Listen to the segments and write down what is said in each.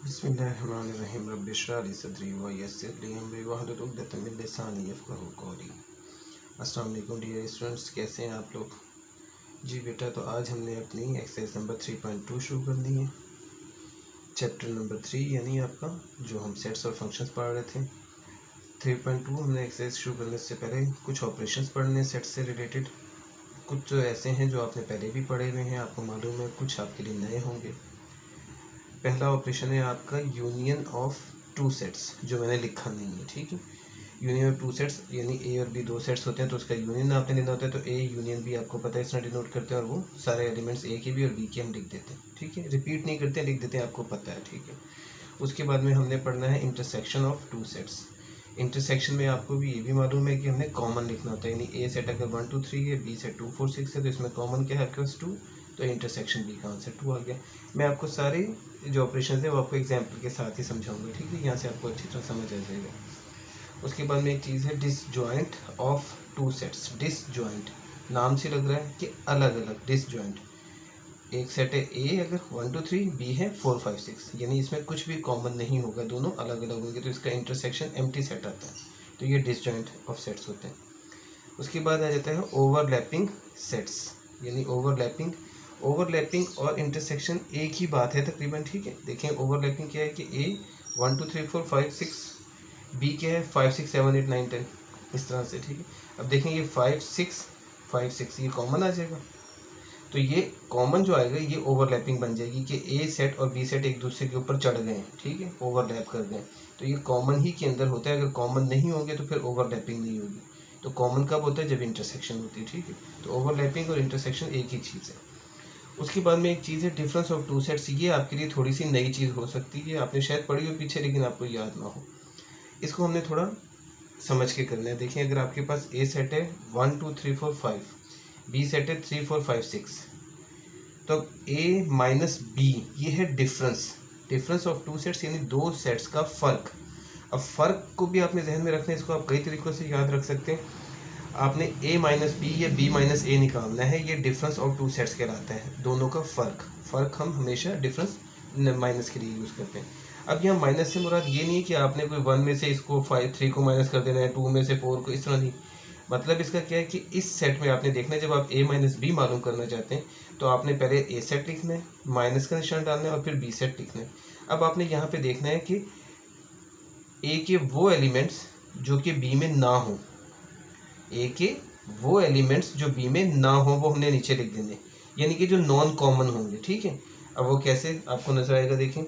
बिस्मिल्लाहिर्रहमानिर्रहीम रब्बि इश्रह ली सदरी व यस्सिर ली अमरी वहलुल उक़दतम मिन लिसानी यफ़क़हू क़ौली। अस्सलाम वालेकुम डियर स्टूडेंट्स, कैसे हैं आप लोग? जी बेटा, तो आज हमने अपनी एक्सरसाइज नंबर 3.2 शुरू कर दी है। चैप्टर नंबर 3 यानी आपका जो हम सेट्स और फंक्शंस पढ़ रहे थे। 3.2 हमने एक्सरसाइज शुरू करने से पहले कुछ ऑपरेशंस पढ़ने सेट्स से रिलेटेड। कुछ तो ऐसे हैं जो आपने पहले भी पढ़े हुए हैं, आपको मालूम है, कुछ आपके लिए नए होंगे। पहला ऑपरेशन है आपका यूनियन ऑफ टू सेट्स, जो मैंने लिखा नहीं है, ठीक है। यूनियन ऑफ टू सेट्स यानी ए और बी दो सेट्स होते हैं, तो उसका यूनियन आपने लेना होता है। तो ए यूनियन बी आपको पता है, इसमें डिनोट करते हैं, और वो सारे एलिमेंट्स ए के भी और बी के हम लिख देते हैं, ठीक है। रिपीट नहीं करते, लिख देते हैं, आपको पता है, ठीक है। उसके बाद में हमने पढ़ना है intersection of two sets. Intersection में आपको भी ये भी मालूम है कि हमने कॉमन लिखना होता है, यानी ए सेट अगर 1 2 3 है, बी सेट 2 4 6 है, तो इसमें कॉमन क्या है आपके पास 2, तो इंटरसेक्शन बी का आंसर 2 आ गया। मैं आपको सारे जो ऑपरेशन है वो आपको एग्जाम्पल के साथ ही समझाऊंगा, ठीक है। यहाँ से आपको अच्छी तरह समझ आ जाएगा। उसके बाद में एक चीज़ है disjoint of two sets. Disjoint नाम से लग रहा है कि अलग अलग, डिसजॉइंट। एक सेट है ए अगर 1 2 3, बी है 4 5 6, यानी इसमें कुछ भी कॉमन नहीं होगा, दोनों अलग अलग होंगे, तो इसका इंटरसेक्शन एम्प्टी सेट आता है, तो ये डिसजॉइंट ऑफ सेट्स होते हैं। उसके बाद आ जाता है ओवरलैपिंग सेट्स, यानी ओवरलैपिंग और इंटरसेक्शन एक ही बात है तकरीबन, ठीक है। देखें ओवरलैपिंग क्या है कि ए 1 2 3 4 5 6, बी क्या है 5 6 7 8 9 10, इस तरह से, ठीक है। अब देखें ये 5 6 ये कॉमन आ जाएगा, तो ये कॉमन जो आएगा ये ओवरलैपिंग बन जाएगी कि ए सेट और बी सेट एक दूसरे के ऊपर चढ़ गए हैं, ठीक है, ओवरलैप कर गए, तो ये कॉमन ही के अंदर होता है। अगर कॉमन नहीं होंगे तो फिर ओवरलैपिंग नहीं होगी। तो कॉमन कब होता है? जब इंटरसेक्शन होती है, ठीक है। तो ओवरलैपिंग और इंटरसेक्शन एक ही चीज़ है। उसके बाद में एक चीज़ है डिफरेंस ऑफ टू सेट्स। ये आपके लिए थोड़ी सी नई चीज़ हो सकती है, आपने शायद पढ़ी हो पीछे लेकिन आपको याद ना हो। इसको हमने थोड़ा समझ के करना है। देखिए अगर आपके पास ए सेट है 1 2 3 4 5, बी सेट है 3 4 5 6, तो ए माइनस बी ये है डिफरेंस ऑफ टू सेट्स, यानी दो सेट्स का फ़र्क। अब फ़र्क को भी आपने जहन में रखना है, इसको आप कई तरीक़ों से याद रख सकते हैं। आपने ए माइनस बी या बी माइनस ए निकालना है, ये डिफरेंस ऑफ टू सेट्स कहलाता है, दोनों का फ़र्क हम हमेशा डिफरेंस माइनस के लिए यूज़ करते हैं। अब यहाँ माइनस से मुराद ये नहीं है कि आपने कोई 1 में से इसको 5 3 को माइनस कर देना है, 2 में से 4 को, इस तरह नहीं। मतलब इसका क्या है कि इस सेट में आपने देखना है, जब आप ए माइनस बी मालूम करना चाहते हैं तो आपने पहले ए सेट लिखना है, माइनस का निशान डालना है, और फिर बी सेट लिखना है। अब आपने यहाँ पे देखना है कि ए के वो एलिमेंट्स जो कि बी में ना हो, ए के वो एलिमेंट्स जो बी में ना हो वो हमने नीचे लिख देने, यानी कि जो नॉन कॉमन होंगे, ठीक है। अब वो कैसे आपको नजर आएगा, देखें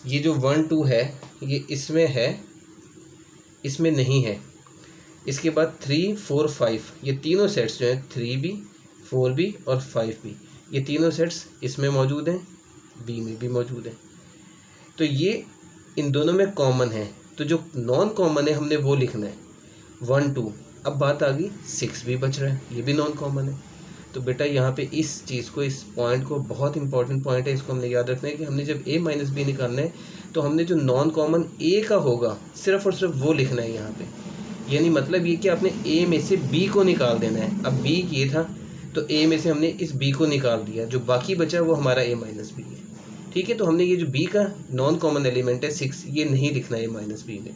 ये जो 1 2 है ये इसमें है, इसमें नहीं है। इसके बाद 3 4 5 ये तीनों सेट्स जो हैं 3B 4B और 5B, ये तीनों सेट्स इसमें मौजूद हैं, बी में भी मौजूद हैं, तो ये इन दोनों में कॉमन है। तो जो नॉन कॉमन है हमने वो लिखना है 1 2। अब बात आ गई 6 भी बच रहा है, ये भी नॉन कॉमन है। तो बेटा यहाँ पे इस चीज़ को, इस पॉइंट को, बहुत इंपॉर्टेंट पॉइंट है, इसको हमने याद रखना है कि हमने जब ए माइनस बी निकालना है तो हमने जो नॉन कॉमन ए का होगा सिर्फ और सिर्फ वो लिखना है यहाँ पे। यानी मतलब ये कि आपने ए में से बी को निकाल देना है। अब बी ये था तो ए में से हमने इस बी को निकाल दिया, जो बाकी बचा वो हमारा ए माइनस बी है, ठीक है। तो हमने ये जो बी का नॉन कॉमन एलिमेंट है 6, ये नहीं लिखना है ए माइनस बी में,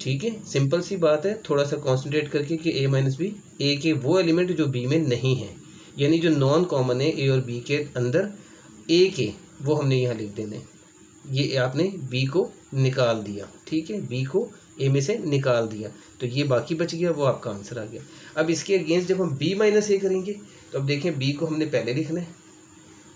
ठीक है। सिंपल सी बात है, थोड़ा सा कॉन्सेंट्रेट करके कि ए माइनस बी, ए के वो एलिमेंट जो बी में नहीं है, यानी जो नॉन कॉमन है ए और बी के अंदर, ए के वो हमने यहाँ लिख देने। ये आपने बी को निकाल दिया, ठीक है, बी को ए में से निकाल दिया, तो ये बाकी बच गया, वो आपका आंसर आ गया। अब इसके अगेंस्ट जब हम बी माइनस ए करेंगे तो अब देखें बी को हमने पहले लिखना है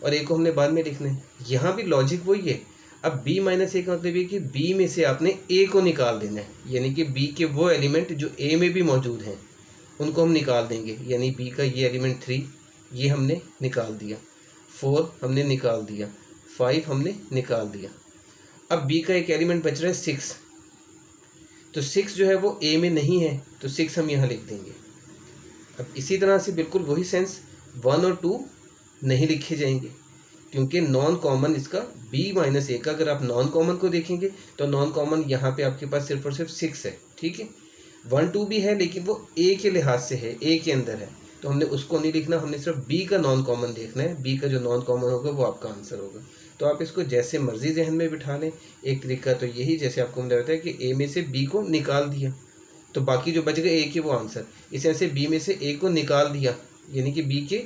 और ए को हमने बाद में लिखना है। यहाँ भी लॉजिक वही है। अब बी माइनस ए का मतलब ये कि बी में से आपने ए को निकाल देना है, यानी कि बी के वो एलिमेंट जो ए में भी मौजूद हैं उनको हम निकाल देंगे। यानी बी का ये एलिमेंट 3 ये हमने निकाल दिया, 4 हमने निकाल दिया, 5 हमने निकाल दिया। अब बी का एक एलिमेंट बच रहा है 6, तो 6 जो है वो ए में नहीं है, तो 6 हम यहाँ लिख देंगे। अब इसी तरह से बिल्कुल वही सेंस 1 और 2 नहीं लिखे जाएंगे, क्योंकि नॉन कॉमन इसका बी माइनस ए का, अगर आप नॉन कॉमन को देखेंगे तो नॉन कॉमन यहाँ पे आपके पास सिर्फ और सिर्फ 6 है, ठीक है। 1 2 भी है लेकिन वो ए के लिहाज से है, ए के अंदर है, तो हमने उसको नहीं लिखना, हमने सिर्फ बी का नॉन कॉमन देखना है। बी का जो नॉन कॉमन होगा वो आपका आंसर होगा। तो आप इसको जैसे मर्जी जहन में बिठा लें। एक तरीका तो यही, जैसे आपको मैंने बताया कि ए में से बी को निकाल दिया तो बाकी जो बच गए ए के वो आंसर, इस तरह से बी में से ए को निकाल दिया यानी कि बी के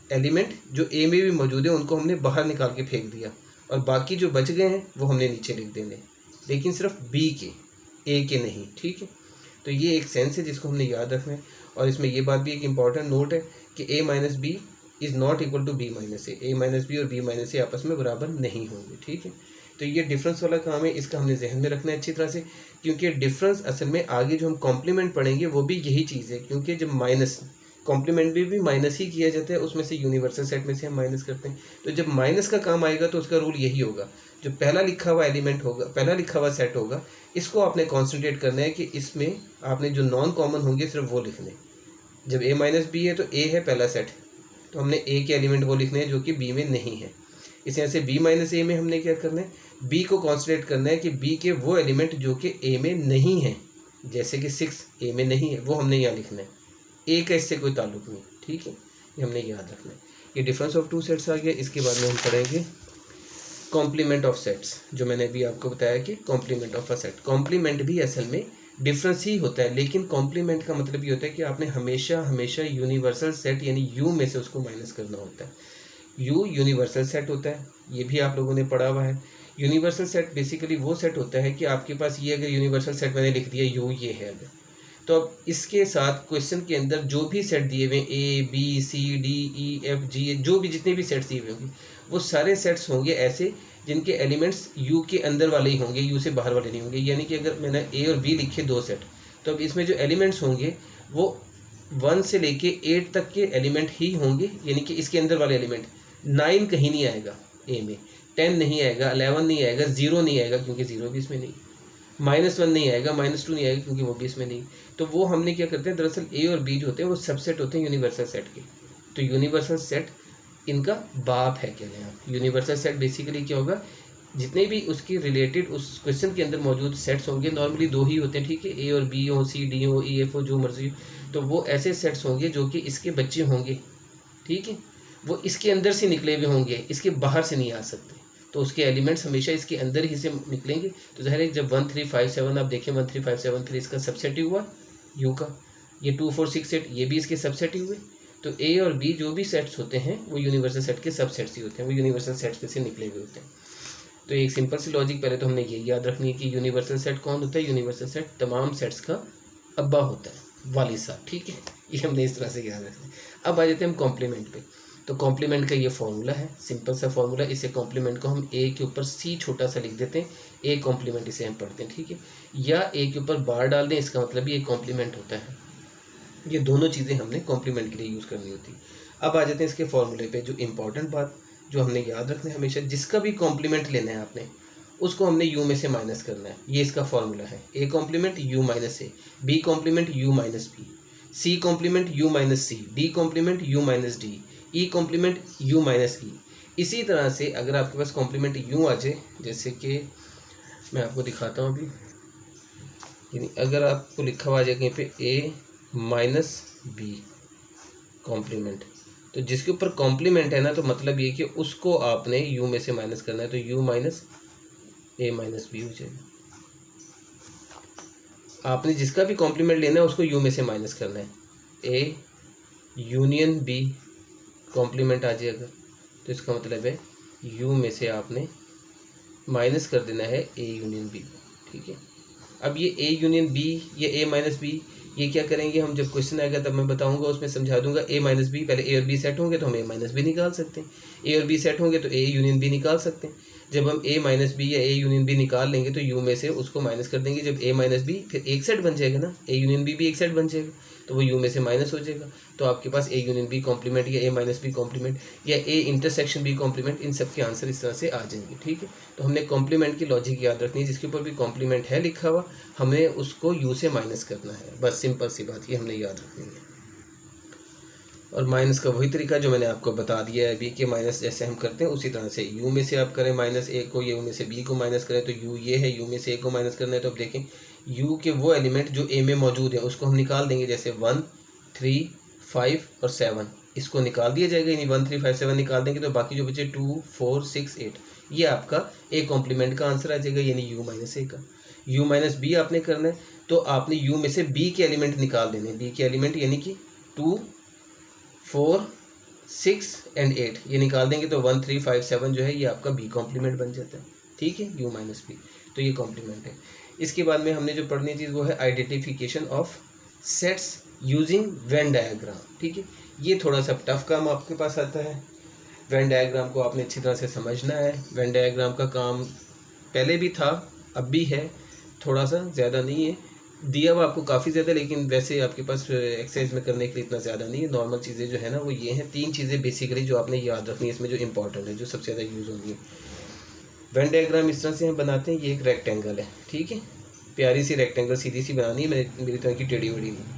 एलिमेंट जो ए में भी मौजूद है उनको हमने बाहर निकाल के फेंक दिया और बाकी जो बच गए हैं वो हमने नीचे लिख देने, लेकिन सिर्फ बी के, ए के नहीं। ठीक है, तो ये एक सेंस है जिसको हमने याद रखना है। और इसमें ये बात भी एक इम्पॉर्टेंट नोट है कि A minus B is not equal to B minus A minus B और बी माइनस ए आपस में बराबर नहीं होंगे। ठीक है, तो ये डिफरेंस वाला काम है, इसका हमने जहन में रखना है अच्छी तरह से, क्योंकि डिफरेंस असल में आगे जो हम कॉम्प्लीमेंट पढ़ेंगे वो भी यही चीज़ है। क्योंकि जब माइनस कॉम्प्लीमेंट भी माइनस ही किया जाता है, उसमें से यूनिवर्सल सेट में से हम माइनस करते हैं। तो जब माइनस का काम आएगा तो उसका रूल यही होगा, जो पहला लिखा हुआ एलिमेंट होगा, पहला लिखा हुआ सेट होगा, इसको आपने कॉन्सेंट्रेट करना है कि इसमें आपने जो नॉन कॉमन होंगे सिर्फ वो लिखने। जब ए माइनस बी है तो ए है पहला सेट, तो हमने ए के एलिमेंट वो लिखने हैं जो कि बी में नहीं है। इस तरह से बी माइनस ए में हमने क्या करना है, बी को कॉन्सेंट्रेट करना है कि बी के वो एलिमेंट जो कि ए में नहीं है, जैसे कि 6 ए में नहीं है, वो हमने यहाँ लिखना है। ए का इससे कोई ताल्लुक नहीं। ठीक है, ये हमने याद रखना है। ये डिफरेंस ऑफ टू सेट्स आ गया। इसके बाद में हम पढ़ेंगे कॉम्प्लीमेंट ऑफ सेट्स, जो मैंने अभी आपको बताया कि complement of a set. Complement भी असल में डिफरेंस ही होता है, लेकिन कॉम्प्लीमेंट का मतलब ये होता है कि आपने हमेशा हमेशा यूनिवर्सल सेट यानी यू में से उसको माइनस करना होता है। यू यूनिवर्सल सेट होता है, ये भी आप लोगों ने पढ़ा हुआ है। यूनिवर्सल सेट बेसिकली वो सेट होता है कि आपके पास ये अगर यूनिवर्सल सेट मैंने लिख दिया यू ये है अगर, तो अब इसके साथ क्वेश्चन के अंदर जो भी सेट दिए हुए A B C D E F G, जो भी जितने भी सेट्स दिए हुए होंगे वो सारे सेट्स होंगे ऐसे जिनके एलिमेंट्स यू के अंदर वाले ही होंगे, यू से बाहर वाले नहीं होंगे। यानी कि अगर मैंने ए और बी लिखे दो सेट, तो अब इसमें जो एलिमेंट्स होंगे वो 1 से लेके 8 तक के एलिमेंट ही होंगे, यानी कि इसके अंदर वाले एलिमेंट। 9 कहीं नहीं आएगा ए में, 10 नहीं आएगा, 11 नहीं आएगा, 0 नहीं आएगा क्योंकि 0 भी इसमें नहीं, -1 नहीं आएगा, -2 नहीं आएगा क्योंकि वो भी इसमें नहीं। तो वो हमने क्या करते हैं, दरअसल ए और बी जो होते हैं वो सबसेट होते हैं यूनिवर्सल सेट के। तो यूनिवर्सल सेट इनका बाप है कह लें आप। यूनिवर्सल सेट बेसिकली क्या होगा, जितने भी उसकी रिलेटेड उस क्वेश्चन के अंदर मौजूद सेट्स होंगे, नॉर्मली 2 ही होते हैं। ठीक है, ए और बी हो, सी डी हो, ई एफ हो, जो मर्जी हो, तो वो ऐसे सेट्स होंगे जो कि इसके बच्चे होंगे। ठीक है, वो इसके अंदर से निकले हुए होंगे, इसके बाहर से नहीं आ सकते। तो उसके एलिमेंट्स हमेशा इसके अंदर ही से निकलेंगे। तो ज़ाहिर है जब 1 3 5 7 आप देखें 1 3 5 7 3 इसका सबसेट ही हुआ यू का, ये 2 4 6 8 ये भी इसके सबसेट ही हुए। तो ए और बी जो भी सेट्स होते हैं वो यूनिवर्सल सेट के सबसेट्स ही होते हैं, वो यूनिवर्सल सेट्स में से निकले हुए होते हैं। तो एक सिंपल सी लॉजिक पहले तो हमने ये याद रखनी है कि यूनिवर्सल सेट कौन होता है, यूनिवर्सल सेट तमाम सेट्स का अब्बा होता है, वालिद साहब। ठीक है, ये हमने इस तरह से याद रखना है। अब आ जाते हैं हम कॉम्प्लीमेंट पे। तो कॉम्प्लीमेंट का ये फॉर्मूला है, सिंपल सा फॉर्मूला। इसे कॉम्प्लीमेंट को हम ए के ऊपर सी छोटा सा लिख देते हैं, ए कॉम्प्लीमेंट इसे हम पढ़ते हैं। ठीक है, या ए के ऊपर बार डाल दें, इसका मतलब ये कॉम्प्लीमेंट होता है। ये दोनों चीज़ें हमने कॉम्प्लीमेंट के लिए यूज़ करनी होती है। अब आ जाते हैं इसके फॉर्मूले पे। जो इंपॉर्टेंट बात जो हमने याद रखना है हमेशा, जिसका भी कॉम्प्लीमेंट लेना है आपने उसको हमने यू में से माइनस करना है। ये इसका फॉर्मूला है, A complement U minus A, B complement U minus B, C complement U minus C, D complement U minus D, E complement U minus E. इसी तरह से अगर आपके पास कॉम्प्लीमेंट यू आ जाए, जैसे कि मैं आपको दिखाता हूँ अभी, यानी अगर आपको लिखा हुआ आ जाए कहीं पे ए माइनस बी कॉम्प्लीमेंट, तो जिसके ऊपर कॉम्प्लीमेंट है ना, तो मतलब ये कि उसको आपने यू में से माइनस करना है। तो U minus A minus B हो जाएगा। आपने जिसका भी कॉम्प्लीमेंट लेना है उसको यू में से माइनस करना है। ए यूनियन बी कॉम्प्लीमेंट आ जाएगा, तो इसका मतलब है यू में से आपने माइनस कर देना है ए यूनियन बी को। ठीक है, अब ये ए यूनियन बी, ये ए माइनस बी, ये क्या करेंगे हम, जब क्वेश्चन आएगा तब मैं बताऊंगा, उसमें समझा दूंगा। ए माइनस बी, पहले ए और बी सेट होंगे तो हम ए माइनस बी निकाल सकते हैं, ए और बी सेट होंगे तो ए यूनियन बी निकाल सकते हैं। जब हम ए माइनस बी या ए यूनियन बी निकाल लेंगे तो यू में से उसको माइनस कर देंगे। जब ए माइनस बी फिर एक सेट बन जाएगा ना, ए यूनियन बी भी एक सेट बन जाएगा, तो वो यू में से माइनस हो जाएगा। तो आपके पास ए यूनियन बी कॉम्प्लीमेंट या ए माइनस बी कॉम्प्लीमेंट या ए इंटरसेक्शन बी कॉम्प्लीमेंट, इन सब के आंसर इस तरह से आ जाएंगे। ठीक है, तो हमने कॉम्प्लीमेंट की लॉजिक याद रखनी है, जिसके ऊपर भी कॉम्प्लीमेंट है लिखा हुआ हमें उसको यू से माइनस करना है, बस सिंपल सी बात ये हमने याद रखनी है। और माइनस का वही तरीका जो मैंने आपको बता दिया है अभी, कि माइनस जैसे हम करते हैं उसी तरह से यू में से आप करें माइनस ए को, यू में से बी को माइनस करें, तो यू ये है, यू में से ए को माइनस करना है। तो अब देखें यू के वो एलिमेंट जो ए में मौजूद है उसको हम निकाल देंगे, जैसे 1 3 5 और 7 इसको निकाल दिया जाएगा, यानी 1 3 5 7 निकाल देंगे तो बाकी जो बचे 2 4 6 8 ये आपका ए कॉम्प्लीमेंट का आंसर आ जाएगा, यानी यू माइनस ए का। यू माइनस बी आपने करना है, तो आपने यू में से बी के एलिमेंट निकाल देने, बी के एलिमेंट यानी कि 2, 4, 6 एंड 8 ये निकाल देंगे तो 1, 3, 5, 7 जो है ये आपका बी कॉम्प्लीमेंट बन जाता है। ठीक है, यू माइनस बी, तो ये कॉम्प्लीमेंट है। इसके बाद में हमने जो पढ़नी चीज़ वो है identification of sets using Venn diagram. ठीक है, ये थोड़ा सा टफ काम आपके पास आता है। वेन डायग्राम को आपने अच्छी तरह से समझना है। वेन डायग्राम का काम पहले भी था, अब भी है, थोड़ा सा ज़्यादा नहीं है, दिया हुआ आपको काफ़ी ज़्यादा, लेकिन वैसे आपके पास एक्सरसाइज में करने के लिए इतना ज़्यादा नहीं है। नॉर्मल चीज़ें जो है ना वो ये हैं, 3 चीज़ें बेसिकली जो आपने याद रखनी है इसमें, जो इंपॉर्टेंट है, जो सबसे ज़्यादा यूज़ होंगी। वेन डायग्राम इस तरह से हम बनाते हैं, ये एक रेक्टेंगल है। ठीक है, प्यारी सी रेक्टेंगल सीधी सी बनानी है, मेरी तरह की टेढ़ी बड़ी नहीं।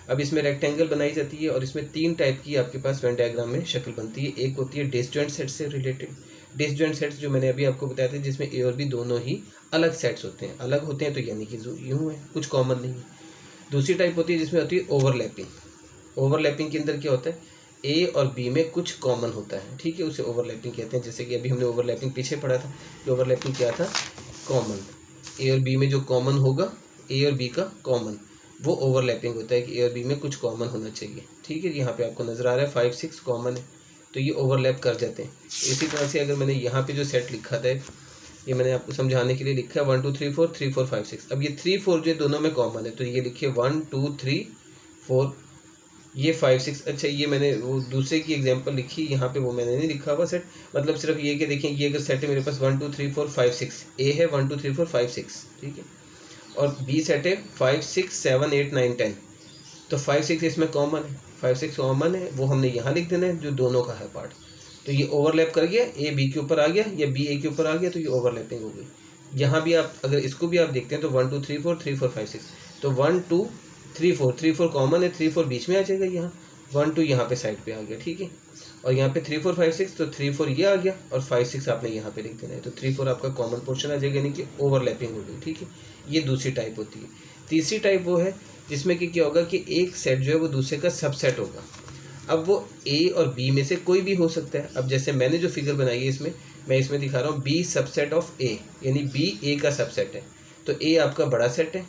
अब इसमें रेक्टेंगल बनाई जाती है और इसमें 3 टाइप की आपके पास वेन डायग्राम में शक्ल बनती है। एक होती है डिसजॉइंट सेट से रिलेटेड, डिसजॉइंट सेट्स जो मैंने अभी आपको बताया था, जिसमें ए और बी दोनों ही अलग सेट्स होते हैं। अलग होते हैं तो यानी कि यूँ है, कुछ कॉमन नहीं है। दूसरी टाइप होती है जिसमें होती है ओवरलैपिंग। ओवरलैपिंग के अंदर क्या होता है, ए और बी में कुछ कॉमन होता है। ठीक है, उसे ओवरलैपिंग कहते हैं। जैसे कि अभी हमने ओवरलैपिंग पीछे पढ़ा था कि ओवरलैपिंग क्या था, कॉमन, ए और बी में जो कॉमन होगा, ए और बी का कॉमन, वो ओवरलैपिंग होता है कि ए और बी में कुछ कॉमन होना चाहिए। ठीक है, यहाँ पे आपको नज़र आ रहा है 5, 6 कॉमन है, तो ये ओवरलैप कर जाते हैं। इसी तरह से अगर मैंने यहाँ पे जो सेट लिखा था, ये मैंने आपको समझाने के लिए लिखा है 1, 2, 3, 4, 3, 4, 5, 6। अब ये 3, 4 जो दोनों में कॉमन है, तो ये लिखिए 1, 2, 3, 4, ये 5, 6। अच्छा, ये मैंने वो दूसरे की एग्जांपल लिखी, यहाँ पे वो मैंने नहीं लिखा हुआ सेट, मतलब सिर्फ ये कि देखें, ये अगर सेट है मेरे पास 1, 2, 3, 4, 5, 6, ए है 1, 2, 3, 4, 5, 6, ठीक है, और बी सेट है 5, 6, 7, 8, 9, 10, तो 5, 6 इसमें कॉमन है, 5, 6 कॉमन है, वो हमने यहाँ लिख देना है जो दोनों का है पार्ट। तो ये ओवरलैप कर गया, ए बी के ऊपर आ गया या बी ए के ऊपर आ गया, तो ये ओवरलैपिंग हो गई। यहाँ भी आप अगर इसको भी आप देखते हैं तो 1, 2, 3, 4, 3, 4, 5, 6, तो 1, 2, 3, 4, 3, 4 कॉमन है, 3, 4 बीच में आ जाएगा, यहाँ 1, 2 यहाँ पे साइड पे आ गया। ठीक है, और यहाँ पे 3, 4, 5, 6, तो 3, 4 ये आ गया और 5, 6 आपने यहाँ पे लिख देना है, तो 3, 4 आपका कॉमन पोर्शन आ जाएगा, यानी कि ओवरलैपिंग हो गई। ठीक है, ये दूसरी टाइप होती है। तीसरी टाइप वो है जिसमें कि क्या होगा कि एक सेट जो है वो दूसरे का सबसेट होगा। अब वो ए और बी में से कोई भी हो सकता है। अब जैसे मैंने जो फिगर बनाई है इसमें, मैं इसमें दिखा रहा हूँ बी सबसेट ऑफ ए, यानी बी ए का सबसेट है, तो ए आपका बड़ा सेट है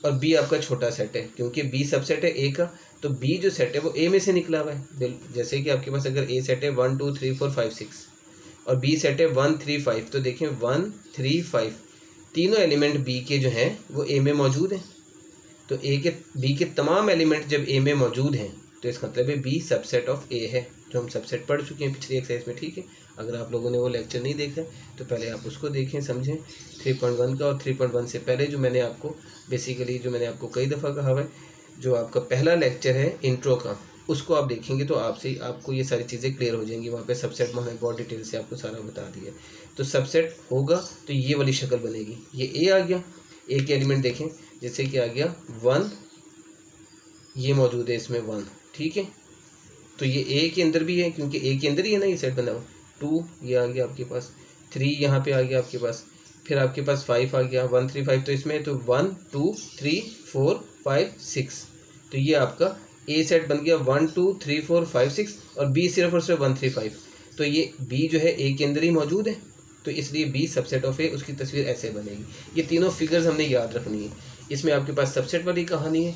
और बी आपका छोटा सेट है, क्योंकि बी सबसेट है ए का, तो बी जो सेट है वो ए में से निकला हुआ है। जैसे कि आपके पास अगर ए सेट है 1, 2, 3, 4, 5, 6 और बी सेट है 1, 3, 5, तो देखें 1, 3, 5 तीनों एलिमेंट बी के जो हैं वो ए में मौजूद हैं। तो ए के बी के तमाम एलिमेंट जब ए में मौजूद हैं तो इसका मतलब है बी सबसेट ऑफ ए है, जो हम सबसेट पढ़ चुके हैं पिछली एक्सरसाइज में। ठीक है, अगर आप लोगों ने वो लेक्चर नहीं देखा तो पहले आप उसको देखें, समझें 3.1 का, और 3.1 से पहले जो मैंने आपको बेसिकली जो मैंने आपको कई दफ़ा कहा है, जो आपका पहला लेक्चर है इंट्रो का, उसको आप देखेंगे तो आपको ये सारी चीज़ें क्लियर हो जाएंगी। वहाँ पे सबसेट में हमने बहुत डिटेल से आपको सारा बता दिया। तो सबसेट होगा तो ये वाली शक्ल बनेगी, ये ए आ गया, ए के एलिमेंट देखें, जैसे कि आ गया 1, ये मौजूद है इसमें 1, ठीक है, तो ये ए के अंदर भी है क्योंकि ए के अंदर ही है ना ये सेट बना हुआ। 2 ये आ गया आपके पास, 3 यहाँ पे आ गया आपके पास, फिर आपके पास 5 आ गया, 1, 3, 5, तो इसमें तो 1, 2, 3, 4, 5, 6, तो ये आपका ए सेट बन गया 1, 2, 3, 4, 5, 6, और बी सिर्फ और सिर्फ 1, 3, 5, तो ये बी जो है ए के अंदर ही मौजूद है, तो इसलिए बी सबसेट ऑफ ए, उसकी तस्वीर ऐसे बनेगी। ये तीनों फिगर्स हमने याद रखनी है। इसमें आपके पास सबसेट वाली कहानी है,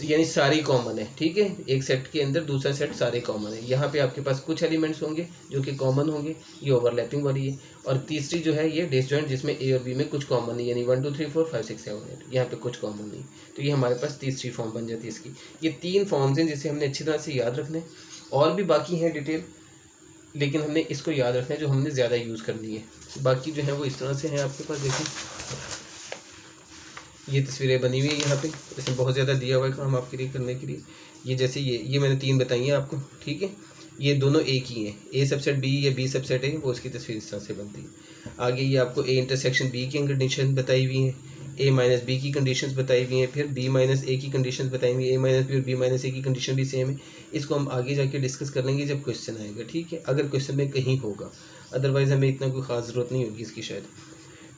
यानी सारी कॉमन है। ठीक है, एक सेट के अंदर दूसरा सेट सारे कॉमन है। यहाँ पे आपके पास कुछ एलिमेंट्स होंगे जो कि कॉमन होंगे, ये ओवरलैपिंग वाली है। और तीसरी जो है ये डिसजॉइंट, जिसमें ए और बी में कुछ कॉमन नहीं, यानी 1, 2, 3, 4, 5, 6, 7, 8 यहाँ पे कुछ कॉमन नहीं, तो ये हमारे पास तीसरी फॉर्म बन जाती है इसकी। ये 3 फॉर्म्स हैं जिसे हमने अच्छी तरह से याद रखना है, और भी बाकी हैं डिटेल, लेकिन हमने इसको याद रखना है जो हमने ज़्यादा यूज़ करनी है। बाकी जो है वो इस तरह से है आपके पास। देखें ये तस्वीरें बनी हुई है यहाँ पे, इसमें बहुत ज़्यादा दिया हुआ है काम आपके लिए करने के लिए। ये जैसे ये मैंने 3 बताई हैं आपको, ठीक है, ये दोनों एक ही हैं, ए सबसेट बी या बी सबसेट है, वो उसकी तस्वीर इस तरह से बनती है। आगे ये आपको ए इंटरसेक्शन बी की कंडीशन बताई हुई हैं, ए माइनस बी की कंडीशंस बताई हुई हैं, फिर बी माइनस ए की कंडीशंस बताई हुई है, ए माइनस बी और बी माइनस ए की कंडीशन भी सेम है। इसको हम आगे जाके डिस्कस कर लेंगे जब क्वेश्चन आएगा, ठीक है, अगर क्वेश्चन में कहीं होगा, अदरवाइज़ हमें इतना कोई ख़ास ज़रूरत नहीं होगी इसकी शायद।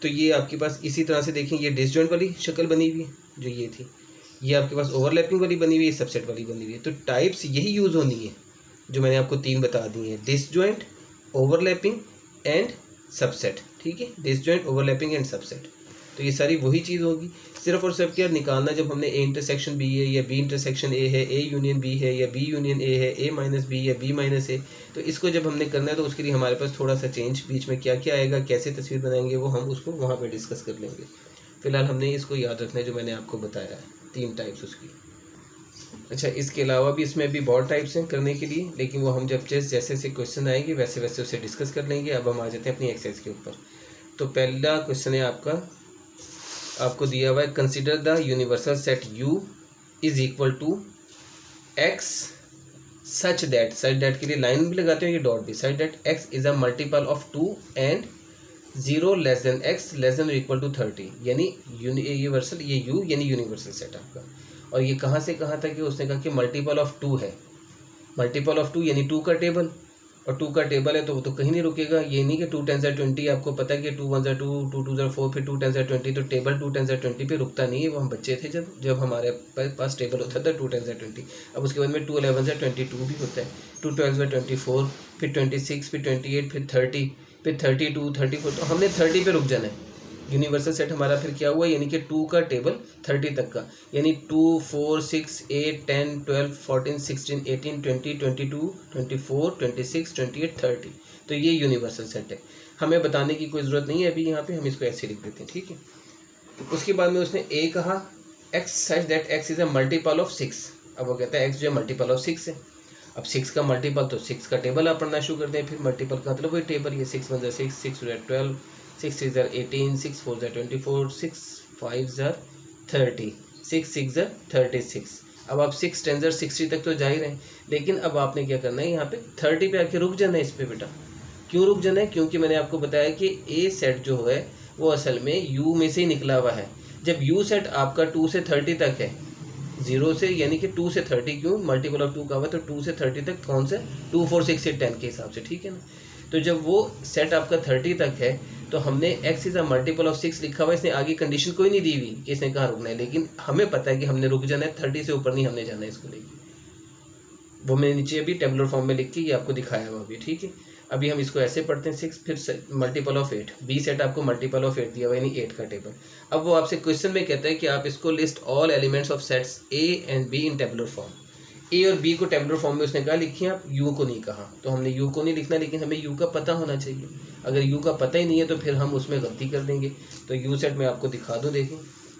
तो ये आपके पास इसी तरह से देखें, ये डिसजॉइंट वाली शक्ल बनी हुई है जो ये थी, ये आपके पास ओवरलैपिंग वाली बनी हुई है, सबसेट वाली बनी हुई है। तो टाइप्स यही यूज़ होनी है जो मैंने आपको 3 बता दी हैं, डिसजॉइंट, ओवरलैपिंग एंड सबसेट, ठीक है, डिसजॉइंट, ओवरलैपिंग एंड सबसेट। तो ये सारी वही चीज़ होगी, सिर्फ और सिर्फ क्या निकालना, जब हमने ए इंटरसेक्शन बी है या बी इंटरसेक्शन ए है, ए यूनियन बी है या बी यूनियन ए है, ए माइनस बी या बी माइनस ए, तो इसको जब हमने करना है तो उसके लिए हमारे पास थोड़ा सा चेंज, बीच में क्या क्या आएगा, कैसे तस्वीर बनाएंगे, वो हम उसको वहाँ पे डिस्कस कर लेंगे। फिलहाल हमने इसको याद रखना है जो मैंने आपको बताया है, 3 टाइप्स उसकी। अच्छा, इसके अलावा भी इसमें भी बहुत टाइप्स हैं करने के लिए, लेकिन वो हम जब जैसे जैसे क्वेश्चन आएंगे वैसे वैसे उसे डिस्कस कर लेंगे। अब हम आ जाते हैं अपनी एक्सरसाइज के ऊपर। तो पहला क्वेश्चन है आपको दिया हुआ है, consider the universal set U is equal to X such that के लिए लाइन भी लगाते हैं, ये डॉट भी, such that x is a multiple of 2 and 0 less than x less than equal to 30, यानी यूनिवर्सल, ये U यानी यूनिवर्सल सेट आपका। और ये कहाँ से कहाँ तक है, उसने कहा कि मल्टीपल ऑफ 2 है, मल्टीपल ऑफ 2 यानी 2 का टेबल, और 2 का टेबल है तो वो तो कहीं नहीं रुकेगा। ये नहीं कि 2 10 20, आपको पता है कि 2 1 2 2 2 4, फिर 2 10 20, तो टेबल 2 10 20 पे रुकता नहीं है। वो हम बच्चे थे जब हमारे पास टेबल होता था 2 10 20। अब उसके बाद में 2 11 22 भी होता है, 2 12 24, फिर 26, फिर 28, फिर 30, फिर 32 34, तो हमने 30 पे रुक जाना है। यूनिवर्सल सेट हमारा फिर क्या हुआ, यानी कि 2 का टेबल 30 तक का, यानी 2 4 6 8 10 12 14 16 18 20 22 24 26 28 30, तो ये यूनिवर्सल सेट है। हमें बताने की कोई ज़रूरत नहीं है अभी, यहाँ पे हम इसको ऐसे लिख देते हैं, ठीक है। उसके बाद में उसने ए कहा, x such that x is a multiple of 6। अब वो कहता है एक्स जो है मल्टीपल ऑफ 6 है। अब 6 का मल्टीपल, तो 6 का टेबल आप पढ़ना शुरू करते हैं, फिर मल्टीपल का मतलब वही टेबल, ये 6 1 6, 6 2 12, 6 6 18, 6 4 24, 6 5 30, 6 6 36। अब आप 6 10 60 तक तो जा ही रहे हैं, लेकिन अब आपने क्या करना है, यहाँ पे 30 पे आके रुक जाना है। इस पे बेटा क्यों रुक जाना है, क्योंकि मैंने आपको बताया कि ए सेट जो है वो असल में यू में से ही निकला हुआ है। जब यू सेट आपका 2 से 30 तक है, 0 से यानी कि 2 से 30, क्यों मल्टीपल ऑफ 2 का हुआ, तो 2 से 30 तक कौन सा, 2 4 6 8 10 के हिसाब से, ठीक है ना। तो जब वो सेट आपका 30 तक है तो हमने x is a multiple of 6 लिखा हुआ है, इसने आगे कंडीशन कोई नहीं दी हुई कि इसने कहाँ रुकना है, लेकिन हमें पता है कि हमने रुक जाना है 30 से ऊपर नहीं हमने जाना है इसको लेके। वो मैंने नीचे अभी टेबुलर फॉर्म में लिख के ये आपको दिखाया हुआ अभी, ठीक है। अभी हम इसको ऐसे पढ़ते हैं, 6 फिर मल्टीपल ऑफ 8, बी सेट आपको मल्टीपल ऑफ 8 दिया हुआ यानी 8 का टेबल। अब वो आपसे क्वेश्चन में कहता है कि आप इसको list all elements of sets A and B in tabular form. A और बी को टेबुलर फॉर्म में उसने कहा लिखिए, आप यू को नहीं कहा, तो हमने यू को नहीं लिखना, लेकिन हमें यू का पता होना चाहिए। अगर यू का पता ही नहीं है तो फिर हम उसमें गलती कर देंगे। तो यू सेट मैं आपको दिखा दूँ, देखें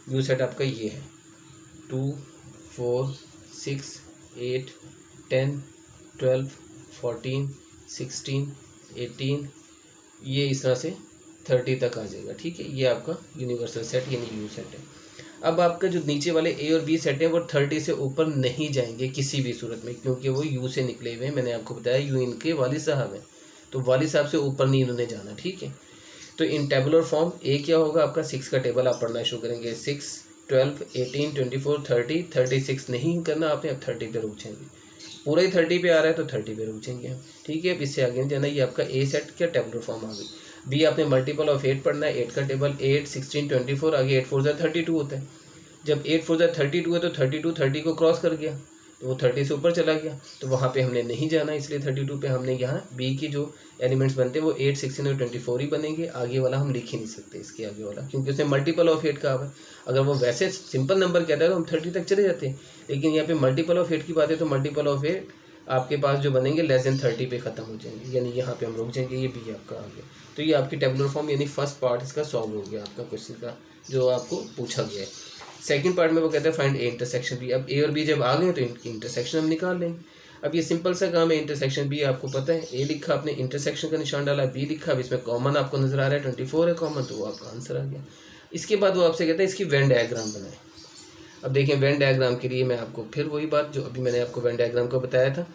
यू सेट आपका ये है 2 4 6 8 10 12 14 16 18, ये इस तरह से 30 तक आ जाएगा, ठीक है। ये आपका यूनिवर्सल सेट यानी यू सेट है। अब आपका जो नीचे वाले ए और बी सेट हैं वो 30 से ऊपर नहीं जाएंगे किसी भी सूरत में, क्योंकि वो यू से निकले हुए हैं। मैंने आपको बताया यू इनके वालिद साहब हैं, तो वालिद साहब से ऊपर नहीं इन्होंने जाना, ठीक है। तो इन टेबुलर फॉर्म ए क्या होगा आपका, 6 का टेबल आप पढ़ना शुरू करेंगे, 6 12 18 24 30 36 नहीं करना आपने, अब 30 पे रुक जाएंगे। पूरा ही 30 पे आ रहा है तो 30 पे रुक जाएंगे हम, ठीक है। अब इससे आगे जाना, ये आपका ए सेट क्या टेबुलर फॉर्म आ गई। बी आपने मल्टीपल ऑफ 8 पढ़ना है, 8 का टेबल 8 16 24, आगे 8 4 32 होता है। जब 8 4 32 है तो 32 30 को क्रॉस कर गया, तो वो 30 से ऊपर चला गया, तो वहाँ पे हमने नहीं जाना, इसलिए 32 पे हमने यहाँ बी की जो एलिमेंट्स बनते हैं वो 8 16 और 24 ही बनेंगे। आगे वाला हम लिख ही नहीं सकते, इसके आगे वाला, क्योंकि उसने मल्टीपल ऑफ 8 कहा है। अगर वो वैसे सिंपल नंबर कहता है तो हम 30 तक चले जाते हैं, लेकिन यहाँ पे मल्टीपल ऑफ 8 की बात है, तो मल्टीपल ऑफ 8 आपके पास जो बनेंगे लेस देन 30 पे ख़त्म हो जाएंगे, यानी यहाँ पे हम रुक जाएंगे। ये बी आपका आ गया। तो ये आपकी टेबुलर फॉर्म यानी फर्स्ट पार्ट इसका सॉल्व हो गया आपका क्वेश्चन का जो आपको पूछा गया है। सेकंड पार्ट में वो कहता है फाइंड ए इंटरसेक्शन बी। अब ए और बी जब आ गए तो इनकी इंटरसेक्शन हम निकाल लेंगे। अब ये सिंपल सा काम है, इंटरसेक्शन बी आपको पता है, ए लिखा आपने इंटरसेक्शन का निशान डाला, बी लिखा, अब इसमें कॉमन आपको नजर आ रहा है 24 है कॉमन, तो वो आपका आंसर आ गया। इसके बाद वो आपसे कहता है इसकी वेन डायग्राम बनाए। अब देखें वेन डायग्राम के लिए मैं आपको फिर वही बात जो अभी मैंने आपको वेन डायग्राम को बताया था,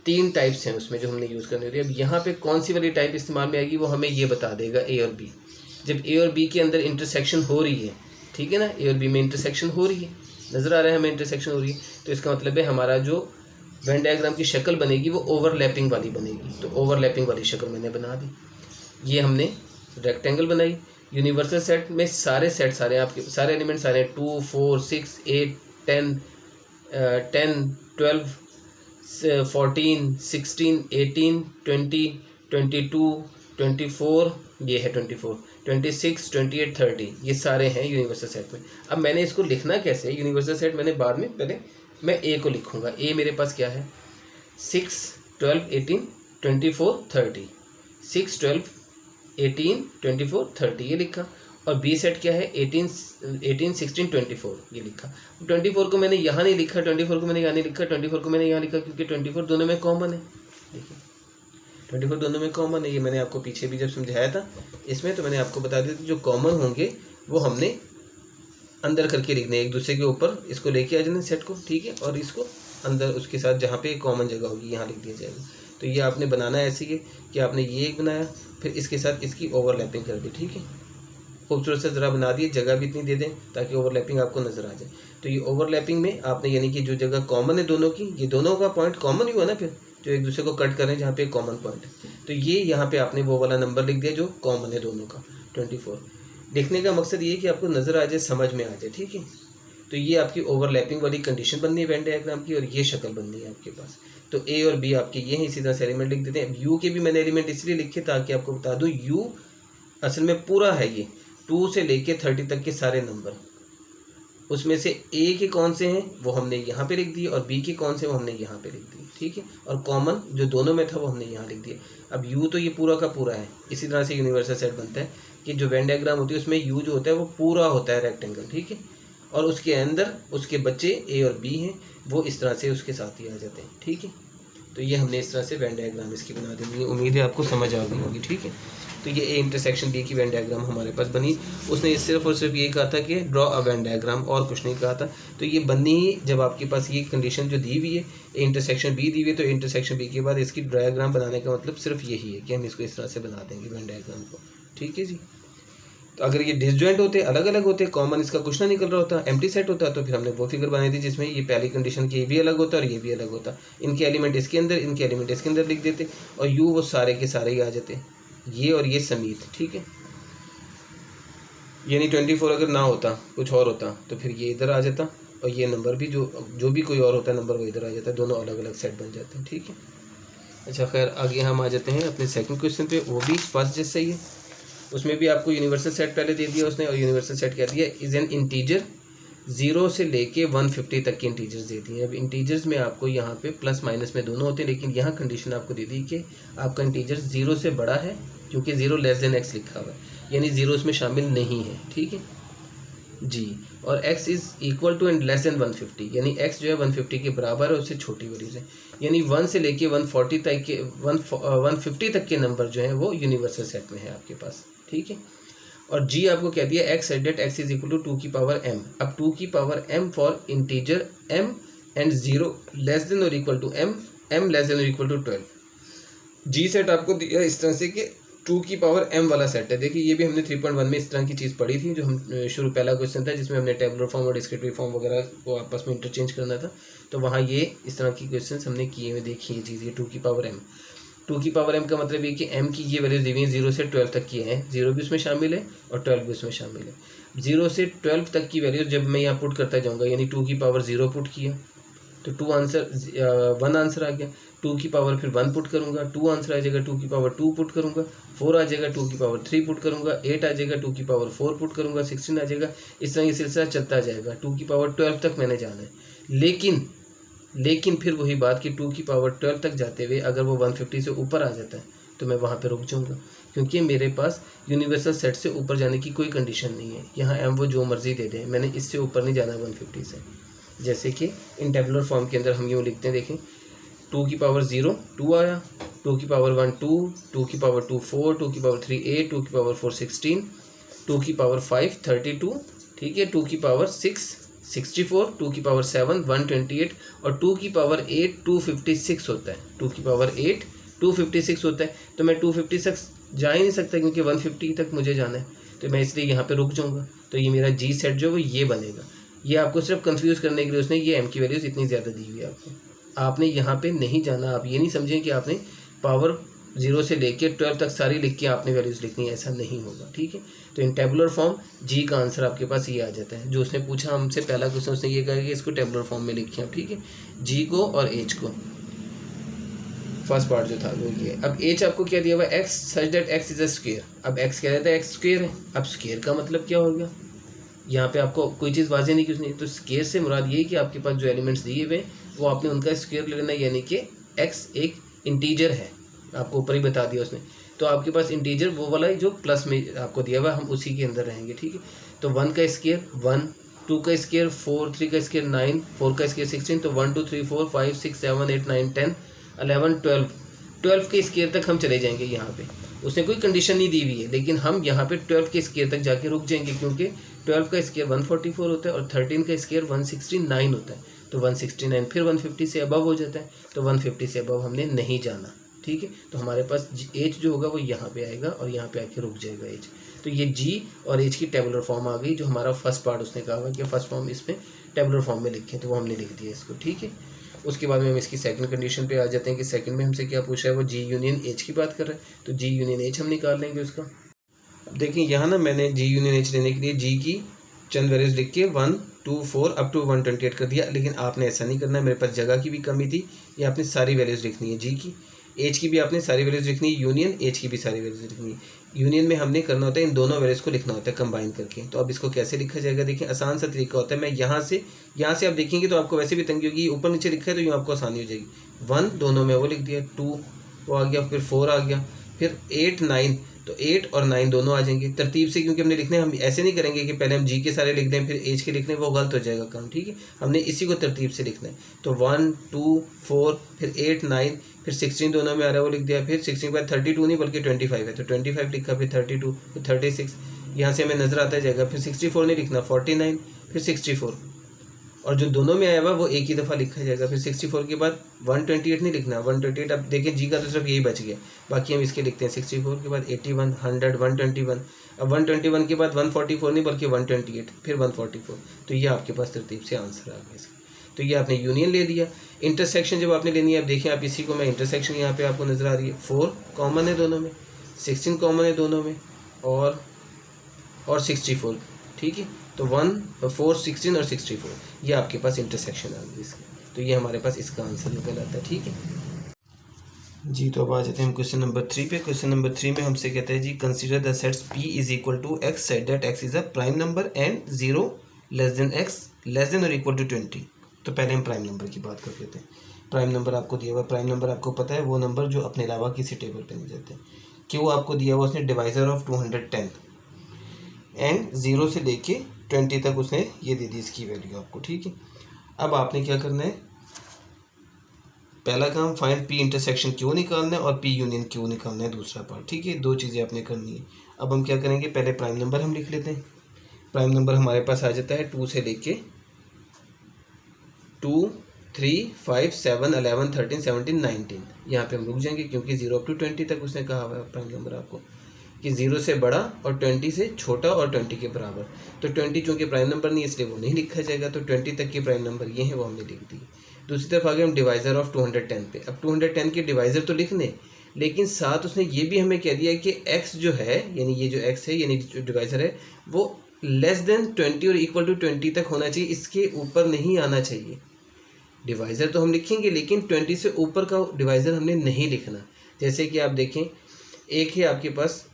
3 टाइप्स हैं उसमें जो हमने यूज़ करनी होती है। अब यहाँ पे कौन सी वाली टाइप इस्तेमाल में आएगी वो हमें ये बता देगा ए और बी। जब ए और बी के अंदर इंटरसेक्शन हो रही है, ठीक है ना, ए और बी में इंटरसेक्शन हो रही है, नज़र आ रहा है हमें इंटरसेक्शन हो रही है, तो इसका मतलब है हमारा जो वेन डायग्राम की शक्ल बनेगी वो ओवरलैपिंग वाली बनेगी। तो ओवरलैपिंग वाली शक्ल मैंने बना दी, ये हमने रेक्टेंगल बनाई। यूनिवर्सल सेट में सारे सेट सारे आपके सारे एलिमेंट सारे 2 4 6 8 10 12 14 16 18 20 22 24, ये है 24, 26, 28, 30, ये सारे हैं यूनिवर्सल सेट में। अब मैंने इसको लिखना कैसे है यूनिवर्सल सेट, मैंने बाद में, पहले मैं ए को लिखूंगा। ए मेरे पास क्या है, 6, 12, 18, 24, 30, 6, 12, 18, 24, 30 ये लिखा। और बी सेट क्या है, 18, 16, 24 ये लिखा। 24 को मैंने यहाँ नहीं लिखा, 24 को मैंने यहाँ नहीं लिखा, 24 को मैंने यहाँ लिखा, क्योंकि 24 दोनों में कॉमन है। देखिए 24 दोनों में कॉमन है, ये मैंने आपको पीछे भी जब समझाया था इसमें, तो मैंने आपको बता दिया था जो कॉमन होंगे वो हमने अंदर करके लिखने, एक दूसरे के ऊपर इसको लेके आ जाना सेट को, ठीक है, और इसको अंदर उसके साथ जहाँ पे कॉमन जगह होगी यहाँ लिख दिया जाएगा। तो ये आपने बनाना है ऐसे ही कि आपने ये एक बनाया, फिर इसके साथ इसकी ओवरलैपिंग कर दी, ठीक है, खूबसूरत से ज़रा बना दिए, जगह भी इतनी दे दें ताकि ओवरलैपिंग आपको नज़र आ जाए। तो ये ओवरलैपिंग में आपने यानी कि जो जगह कॉमन है दोनों की, ये दोनों का पॉइंट कॉमन ही हुआ ना, फिर जो एक दूसरे को कट करें जहाँ पे कॉमन पॉइंट है, तो ये यहाँ पे आपने वो वाला नंबर लिख दिया जो कॉमन है दोनों का, 24। लिखने का मकसद ये है कि आपको नज़र आ जाए, समझ में आ जाए, ठीक है। तो ये आपकी ओवरलैपिंग वाली कंडीशन बननी है वेन डायग्राम की, और ये शक्ल बननी है आपके पास। तो ए और बी आपके ये हैं, इसी तरह से एलिमेंट लिख देते हैं। यू के भी मैंने एलिमेंट इसलिए लिखे ताकि आपको बता दूँ यू असल में पूरा है, ये 2 से लेके 30 तक के सारे नंबर, उसमें से ए के कौन से हैं वो हमने यहाँ पे लिख दिए, और बी के कौन से वो हमने यहाँ पे लिख दिए, ठीक है, और कॉमन जो दोनों में था वो हमने यहाँ लिख दिया। अब यू तो ये पूरा का पूरा है, इसी तरह से यूनिवर्सल सेट बनता है कि जो वेन डायग्राम होती है उसमें यू जो होता है वो पूरा होता है रेक्टेंगल, ठीक है, और उसके अंदर उसके बच्चे ए और बी हैं वो इस तरह से उसके साथ ही आ जाते हैं, ठीक है। तो ये हमने इस तरह से वेन डायग्राम इसकी बना देनी है, उम्मीद है आपको समझ आ गई होगी, ठीक है। तो ये ए इंटरसेक्शन बी की वेन डायग्राम हमारे पास बनी। उसने सिर्फ और सिर्फ ये कहा था कि ड्रॉ अ वेन डायग्राम, और कुछ नहीं कहा था। तो ये बननी ही जब आपके पास ये कंडीशन जो दी हुई है, ए इंटरसेक्शन बी दी हुई है, तो इंटरसेक्शन बी के बाद इसकी डायग्राम बनाने का मतलब सिर्फ यही है कि हम इसको इस तरह से बना देंगे वेन डायग्राम को, ठीक है जी। तो अगर ये डिसजॉइंट होते, अलग अलग होते, कॉमन इसका कुछ ना निकल रहा होता, एम्प्टी सेट होता, तो फिर हमने वो फिगर बनाई थी जिसमें ये पहली कंडीशन की ये भी अलग होता और ये भी अलग होता, इनके एलिमेंट इसके अंदर, इनके एलिमेंट इसके अंदर लिख देते, और यू वो सारे के सारे ही आ जाते, ये और ये समीत, ठीक है। यानी 24 अगर ना होता, कुछ और होता, तो फिर ये इधर आ जाता, और ये नंबर भी जो भी कोई और होता है नंबर वो इधर आ जाता है, दोनों अलग अलग सेट बन जाते हैं, ठीक है। अच्छा खैर, आगे हम आ जाते हैं अपने सेकंड क्वेश्चन पे, वो भी फर्स्ट जैसा ही है। उसमें भी आपको यूनिवर्सल सेट पहले दे दिया उसने, और यूनिवर्सल सेट क्या दिया, इज एन इंटीजर 0 से लेके 150 तक के इंटीजर्स दे दिए। अब इंटीजर्स में आपको यहाँ पे प्लस माइनस में दोनों होते हैं, लेकिन यहाँ कंडीशन आपको दे दी कि आपका इंटीजर 0 से बड़ा है, क्योंकि 0 लेस देन x लिखा हुआ है, यानी 0 उसमें शामिल नहीं है, ठीक है जी। और x is equal to and less than 150, यानी x जो है 150 के बराबर है, उससे छोटी वैल्यूज है, यानी 1 से लेके 140 तक के 150 तक के नंबर जो है वो यूनिवर्सल सेट में है आपके पास, ठीक है। और जी आपको कह दिया x at that x is equal to 2 की पावर m। अब 2 की power m for integer m and 0 less than और equal to m less than और इक्वल टू 12। जी सेट आपको दिया इस तरह से कि 2 की पावर m वाला सेट है। देखिए ये भी हमने 3.1 में इस तरह की चीज़ पढ़ी थी, जो हम शुरू पहला क्वेश्चन था जिसमें हमने टेबुलर फॉर्म और डिस्क्रिप्टिव फॉर्म वगैरह को आपस में इंटरचेंज करना था, तो वहाँ ये इस तरह की क्वेश्चन हमने किए हुए देखी ये चीज़, ये 2 की पावर m। 2 की पावर m का मतलब ये कि m की ये वैल्यूज दी हुई हैं 0 से 12 तक की हैं, 0 भी उसमें शामिल है और 12 भी उसमें शामिल है। 0 से 12 तक की वैल्यूज जब मैं यहाँ पुट करता जाऊँगा, यानी 2 की पावर 0 पुट किया तो 1 आंसर आ गया, 2 की पावर फिर 1 पुट करूँगा 2 आंसर आ जाएगा, 2 की पावर 2 पुट करूँगा 4 आ जाएगा, 2 की पावर 3 पुट करूँगा 8 आ जाएगा, 2 की पावर 4 पुट करूँगा 16 आ जाएगा। इस तरह ये सिलसिला चलता जाएगा, 2 की पावर 12 तक मैंने जाना है। लेकिन फिर वही बात कि 2 की पावर 12 तक जाते हुए अगर वो 150 से ऊपर आ जाता है तो मैं वहाँ पे रुक जाऊँगा, क्योंकि मेरे पास यूनिवर्सल सेट से ऊपर जाने की कोई कंडीशन नहीं है। यहाँ m वो जो मर्ज़ी दे दें, मैंने इससे ऊपर नहीं जाना 150 से। जैसे कि इन टेबुलर फॉर्म के अंदर हम यूँ लिखते हैं, देखें 2 की पावर 0 2 आया, 2 की पावर 1 2, 2 की पावर 2 4, 2 की पावर 3 8, 2 की पावर 4 16, 2 की पावर 5 32, ठीक है, 2 की पावर 6 64, 2 की पावर 7 128 और 2 की पावर 8 256 होता है। 2 की पावर 8 256 होता है, तो मैं 256 जा ही नहीं सकता क्योंकि 150 तक मुझे जाना है, तो मैं इसलिए यहाँ पे रुक जाऊँगा। तो ये मेरा जी सेट जो है वो ये बनेगा। ये आपको सिर्फ कंफ्यूज करने के लिए उसने ये m की वैल्यूज़ इतनी ज़्यादा दी हुई है आपने यहाँ पे नहीं जाना। आप ये नहीं समझें कि आपने पावर 0 से लेके 12 तक सारी लिख के आपने वैल्यूज़ लिखनी है, ऐसा नहीं होगा, ठीक है। तो इन टेबुलर फॉर्म जी का आंसर आपके पास ये आ जाता है। जो उसने पूछा हमसे पहला क्वेश्चन, उसने ये कहा कि इसको टेबुलर फॉर्म में लिखें आप, ठीक है, जी को और एच को। फर्स्ट पार्ट जो था वो ये। अब एच आपको क्या दिया हुआ है, x such that x is a square. अब एक्स क्या रहता है, एक्स स्क्वायर है। अब स्क्वायर का मतलब क्या हो गया, यहाँ पे आपको कोई चीज़ वाज़ेह नहीं, कुछ नहीं। तो स्क्वायर से मुराद ये है कि आपके पास जो एलिमेंट्स दिए हुए वो आपने उनका स्क्वायर ले लेना, यानी कि एक्स एक इंटीजर है, आपको ऊपर ही बता दिया उसने। तो आपके पास इंटीजर वो वाला जो प्लस में आपको दिया हुआ है, हम उसी के अंदर रहेंगे, ठीक है। तो 1 का स्क्वायर 1, 2 का स्क्वायर 4, 3 का स्क्वायर 9, 4 का स्क्वायर 16। तो 1 2 3 4 5 6 7 8 9 10 11 12 के स्क्वायर तक हम चले जाएंगे। यहाँ पे उसने कोई कंडीशन नहीं दी हुई है, लेकिन हम यहाँ पे 12 के स्क्वायर तक जाके रुक जाएंगे, क्योंकि 12 का स्क्वायर 144 होता है और 13 का स्क्वायर 169 होता है। तो 169 फिर 150 से अबव हो जाता है, तो 150 से अबव हमने नहीं जाना, ठीक है। तो हमारे पास एच जो होगा वो यहाँ पे आएगा और यहाँ पे आके रुक जाएगा एच। तो ये जी और एच की टेबुलर फॉर्म आ गई, जो हमारा फर्स्ट पार्ट उसने कहा हुआ कि फर्स्ट फॉर्म इसमें टेबुलर फॉर्म में लिखें, तो वो हमने लिख दिया इसको, ठीक है। उसके बाद में हम इसकी सेकंड कंडीशन पे आ जाते हैं कि सेकंड में हमसे क्या पूछा है, वो जी यूनियन एच की बात कर रहा है। तो जी यूनियन एच हम निकाल लेंगे उसका। अब देखिए यहाँ ना मैंने जी यूनियन एच लेने के लिए जी की चंद वैल्यूज लिख के 1 2 4 अप टू 128 कर दिया, लेकिन आपने ऐसा नहीं करना है, मेरे पास जगह की भी कमी थी। ये आपने सारी वैल्यूज लिखनी है, जी की एच की भी आपने सारी वैल्यूज लिखनी है, यूनियन एच की भी सारी वैल्यूज लिखनी है। यूनियन में हमने करना होता है इन दोनों वैल्यूज को लिखना होता है कंबाइन करके। तो अब इसको कैसे लिखा जाएगा, देखिए आसान सा तरीका होता है। मैं यहाँ से आप देखेंगे तो आपको वैसे भी तंगी होगी, ऊपर नीचे लिखा है तो यूँ आपको आसानी हो जाएगी। 1 दोनों में वो लिख दिया, 2 वो आ गया, फिर 4 आ गया, फिर 8 9, तो 8 और 9 दोनों आ जाएंगे तरतीब से, क्योंकि हमने लिखने हम ऐसे नहीं करेंगे कि पहले हम जी के सारे लिख दें फिर एच के लिखने, वो गलत हो जाएगा काम, ठीक है। हमने इसी को तरतीब से लिखना है। तो 1 2 4 फिर 8 9 फिर 16 दोनों में आ रहा है वो लिख दिया, फिर 16 के बाद 32 नहीं बल्कि 25 है तो 25 लिखा, फिर 32 फिर 36 यहाँ से हमें नजर आता जाएगा, फिर 64 नहीं लिखना, 49 फिर 64 और जो दोनों में आया हुआ वो एक ही दफ़ा लिखा जाएगा। फिर 64 के बाद 128 नहीं लिखना, 128 अब देखें जी का तो सिर्फ यही बच गया, बाकी हम इसके लिखते हैं 64 के बाद 81 100 121। अब 121 के बाद 144 नहीं बल्कि 128 फिर 144। तो ये आपके पास तरतीब से आंसर आ गया इसका। तो ये आपने यूनियन ले लिया। इंटरसेक्शन जब आपने लेनी है, अब देखिए आप इसी को मैं इंटरसेक्शन यहाँ पे आपको नज़र आ रही है, 4 कॉमन है दोनों में, 16 कॉमन है दोनों में और 64, ठीक है। तो 1 4 16 और 64 ये आपके पास इंटरसेक्शन आ गई इसकी। तो ये हमारे पास इसका आंसर निकल आता है, ठीक है जी। तो अब आ जाते हैं हम क्वेश्चन नंबर 3 पे। क्वेश्चन नंबर 3 में हमसे कहता है G consider the sets p is equal to X set that x is a prime number and 0 less than x less than और इक्वल टू 20। तो पहले हम प्राइम नंबर की बात कर लेते हैं। प्राइम नंबर आपको दिया हुआ, प्राइम नंबर आपको पता है वो नंबर जो अपने अलावा किसी टेबल पे नहीं जाते। क्यों आपको दिया हुआ उसने डिवाइजर ऑफ 210 एंड 0 से लेके 20 तक उसने ये दे दी इसकी वैल्यू आपको, ठीक है। अब आपने क्या करना है, पहला काम फाइंड पी इंटरसेक्शन क्यों निकालना है और पी यूनियन क्यों निकालना है, दूसरा पार्ट, ठीक है। दो चीज़ें आपने करनी है। अब हम क्या करेंगे, पहले प्राइम नंबर हम लिख लेते हैं। प्राइम नंबर हमारे पास आ जाता है 2 से लेके 2 3 5 7 11 13 17 19। यहाँ पे हम रुक जाएंगे क्योंकि 0 अप टू 20 तक उसने कहा हुआ है प्राइम नंबर आपको कि 0 से बड़ा और 20 से छोटा और 20 के बराबर। तो 20 चूँकि प्राइम नंबर नहीं इसलिए वो नहीं लिखा जाएगा, तो 20 तक के प्राइम नंबर ये है वो हमने लिख दी। दूसरी तरफ आगे हम डिवाइज़र ऑफ 210 पे। अब 210 के डिवाइज़र तो लिखने, लेकिन साथ उसने ये भी हमें कह दिया कि x जो है यानी ये जो x है यानी जो डिवाइज़र है वो लेस देन 20 और इक्वल टू 20 तक होना चाहिए, इसके ऊपर नहीं आना चाहिए। डिवाइज़र तो हम लिखेंगे लेकिन 20 से ऊपर का डिवाइज़र हमने नहीं लिखना। जैसे कि आप देखें, एक है आपके पास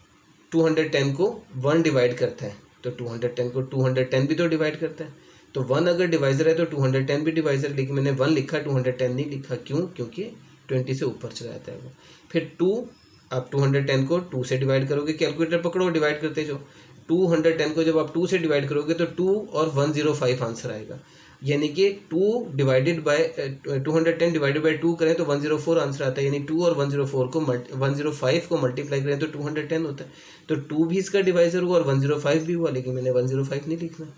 210 को 1 डिवाइड करता है, तो 210 को 210 भी तो डिवाइड करता है। तो 1 अगर डिवाइज़र है तो 210 भी डिवाइज़र, लेकिन मैंने 1 लिखा 210 नहीं लिखा, क्यों? क्योंकि 20 से ऊपर चला जाता है वो। फिर 2, आप 210 को 2 से डिवाइड करोगे, कैलकुलेटर पकड़ो डिवाइड करते जो 210 को जब आप 2 से डिवाइड करोगे तो 2 और 105 आंसर आएगा। यानी कि 2 डिवाइडेड बाय 210 डिवाइडेड बाय 2 करें तो 104 आंसर आता है। यानी 2 और 104 को 105 को मल्टीप्लाई करें तो 210 होता है। तो 2 भी इसका डिवाइज़र हुआ और 105 भी हुआ, लेकिन मैंने 105 नहीं लिखना।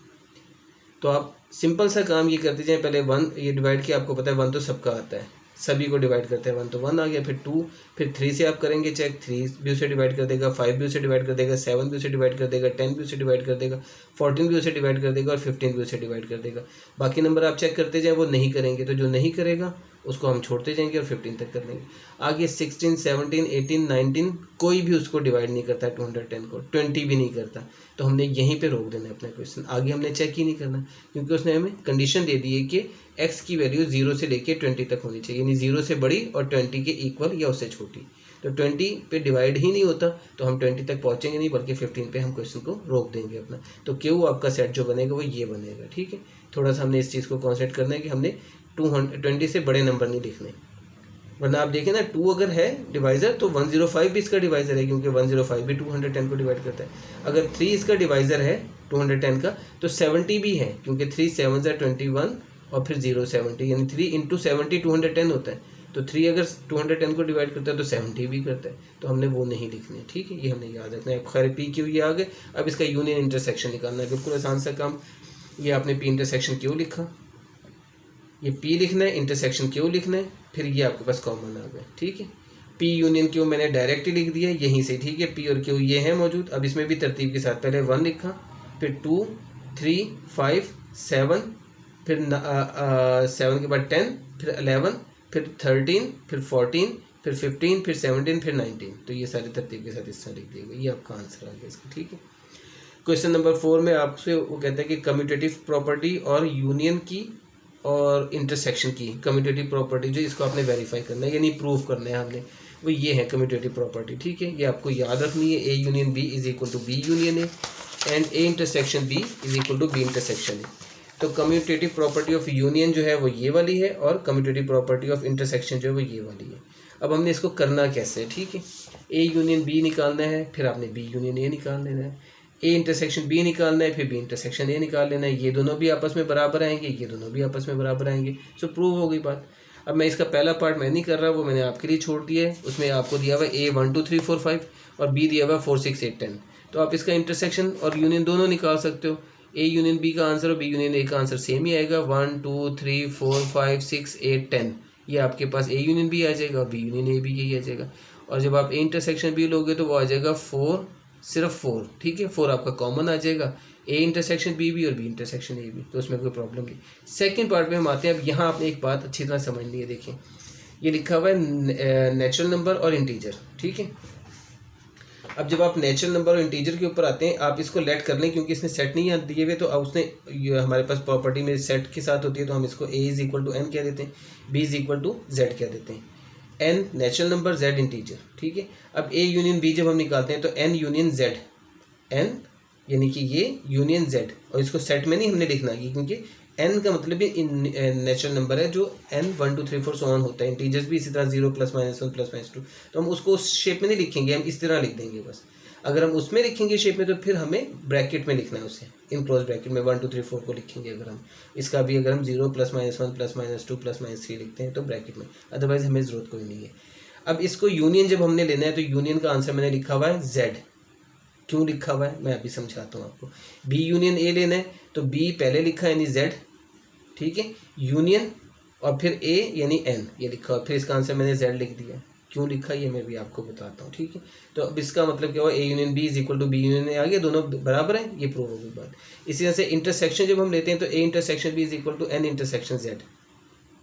तो आप सिंपल सा काम ये करते जाएं, पहले 1 ये डिवाइड किया, आपको पता है 1 तो सबका आता है, सभी को डिवाइड करते हैं 1, तो 1 आ गया। फिर 2, फिर 3 से आप करेंगे चेक, 3 भी उसे डिवाइड कर देगा, 5 भी उसे डिवाइड कर देगा, 7 भी उसे डिवाइड कर देगा, 10 भी उसे डिवाइड कर देगा, 14 भी उसे डिवाइड कर देगा और 15 भी उसे डिवाइड कर देगा। बाकी नंबर आप चेक करते जाएं, वो नहीं करेंगे, तो जो नहीं करेगा उसको हम छोड़ते जाएंगे और 15 तक कर लेंगे। आगे 16, 17, 18, 19 कोई भी उसको डिवाइड नहीं करता है 210 को, 20 भी नहीं करता, तो हमने यहीं पे रोक देना है अपना क्वेश्चन, आगे हमने चेक ही नहीं करना, क्योंकि उसने हमें कंडीशन दे दी है कि x की वैल्यू 0 से लेके 20 तक होनी चाहिए, यानी 0 से बड़ी और 20 के इक्वल या उससे छोटी। तो 20 पे डिवाइड ही नहीं होता तो हम 20 तक पहुंचेंगे नहीं, बल्कि 15 पे हम क्वेश्चन को रोक देंगे अपना। तो क्यों आपका सेट जो बनेगा वो ये बनेगा, ठीक है। थोड़ा सा हमने इस चीज़ को कॉन्सेंट्रेट करना है कि हमने 220 से बड़े नंबर नहीं लिखने, वरना आप देखें ना 2 अगर है डिवाइज़र तो 105 भी इसका डिवाइज़र है, क्योंकि 105 भी 210 को डिवाइड करता है। अगर 3 इसका डिवाइज़र है 210 का तो 70 भी है, क्योंकि 3 7 है 21 और फिर 0 70, यानी 3 इंटू 70 210 होता है। तो 3 अगर 210 को डिवाइड करता है तो 70 भी करता है, तो हमने वो नहीं लिखने, ठीक है, ये हमने याद रखना है। खैर पी क्यू ये आ गए, अब इसका यूनियन इंटरसेक्शन निकालना है, बिल्कुल आसान सा काम। ये आपने पी इंटरसेक्शन क्यों लिखा, ये पी लिखना है, इंटरसेक्शन क्यों लिखना है, फिर ये आपके पास कॉमन आ गया, ठीक है। पी यूनियन क्यू मैंने डायरेक्ट ही लिख दिया यहीं से, ठीक है, पी और क्यू ये है मौजूद। अब इसमें भी तरतीब के साथ, पहले 1 लिखा, फिर 2 3 5 7, फिर 7 के बाद 10, फिर 11, फिर 13, फिर 14, फिर 15, फिर 17, फिर 19। तो ये सारे तरतीब के साथ इस तरह लिख दिएगा, ये आपका आंसर आ गया इसका, ठीक है। क्वेश्चन नंबर 4 में आपसे वो कहता है कि कम्यूटेटिव प्रॉपर्टी और यूनियन की और इंटरसेक्शन की कम्यूटेटिव प्रॉपर्टी, जो इसको आपने वेरीफाई करना है यानी प्रूफ करना है हमने, वो ये है कम्यूटेटिव प्रॉपर्टी, ठीक है। ये आपको याद रखनी है, A union B is equal to B union A and A intersection B is equal to B intersection A. तो कम्यूटेटिव प्रॉपर्टी ऑफ यूनियन जो है वो ये वाली है और कम्यूटेटिव प्रॉपर्टी ऑफ इंटरसेक्शन जो है वो ये वाली है। अब हमने इसको करना कैसे है, ठीक है। ए यूनियन बी निकालना है, फिर आपने बी यूनियन ए निकाल लेना है, ए इंटरसेक्शन बी निकालना है, फिर बी इंटरसेक्शन ए निकाल लेना है। ये दोनों भी आपस में बराबर आएंगे, ये दोनों भी आपस में बराबर आएंगे, सो प्रूव हो गई बात। अब मैं इसका पहला पार्ट मैं नहीं कर रहा, वो मैंने आपके लिए छोड़ दिया है। उसमें आपको दिया हुआ है ए 1 2 3 4 5 और बी दिया हुआ है 4 6 8 10। तो आप इसका इंटरसेक्शन और यूनियन दोनों निकाल सकते हो। ए यूनियन बी का आंसर और बी यूनियन ए का आंसर सेम ही आएगा, 1 2 3 4 5 6 8 10। ये आपके पास ए यूनियन बी आ जाएगा और बी यूनियन ए भी यही आ जाएगा। और जब आप ए इंटरसेक्शन बी लोगे तो वो आ जाएगा 4, सिर्फ 4, ठीक है, 4 आपका कॉमन आ जाएगा, ए इंटरसेक्शन बी भी और बी इंटरसेक्शन ए भी, तो उसमें कोई प्रॉब्लम नहीं। सेकंड पार्ट में हम आते हैं। अब यहाँ आपने एक बात अच्छी तरह समझनी है, देखिए ये लिखा हुआ है नेचुरल नंबर और इंटीजर, ठीक है। अब जब आप नेचुरल नंबर और इंटीजर के ऊपर आते हैं, आप इसको लेट कर लें, क्योंकि इसने सेट नहीं दिए हुए, तो अब उसने हमारे पास प्रॉपर्टी में सेट के साथ होती है, तो हम इसको A is equal to N कह देते हैं, B is equal to Z कह देते हैं। N natural number, Z integer, ठीक है। अब ए यूनियन बी जब हम निकालते हैं तो एन यूनियन जेड, एन यानी कि ये यूनियन जेड, और इसको सेट में नहीं हमने लिखना है, क्योंकि एन का मतलब ही नेचुरल नंबर है जो एन 1 2 3 4 सो ऑन होता है। इंटीजर्स भी इसी तरह 0 +- 1 +- 2, तो हम उसको उस शेप में नहीं लिखेंगे, हम इस तरह लिख देंगे बस। अगर हम उसमें लिखेंगे शेप में तो फिर हमें ब्रैकेट में लिखना है उसे, इन क्लोज ब्रैकेट में 1 2 3 4 को लिखेंगे। अगर हम इसका भी अगर हम 0 +- 1 +- 2 +- 3 लिखते हैं तो ब्रैकेट में, अदरवाइज हमें ज़रूरत कोई नहीं है। अब इसको यूनियन जब हमने लेना है तो यूनियन का आंसर मैंने लिखा हुआ है जेड। क्यों लिखा हुआ है मैं अभी समझाता हूँ आपको। बी यूनियन ए लेना है तो बी पहले लिखा है यानी जेड, ठीक है, यूनियन और फिर ए यानी एन, ये लिखा हुआ, फिर इसका आंसर मैंने जेड लिख दिया। क्यों लिखा ये मैं भी आपको बताता हूँ, ठीक है। तो अब इसका मतलब क्या हुआ, A union B is equal to B union A आ गया, दोनों बराबर हैं, ये प्रूव हो गई बात। इसी तरह से इंटरसेक्शन जब हम लेते हैं तो A intersection B is equal to N intersection Z,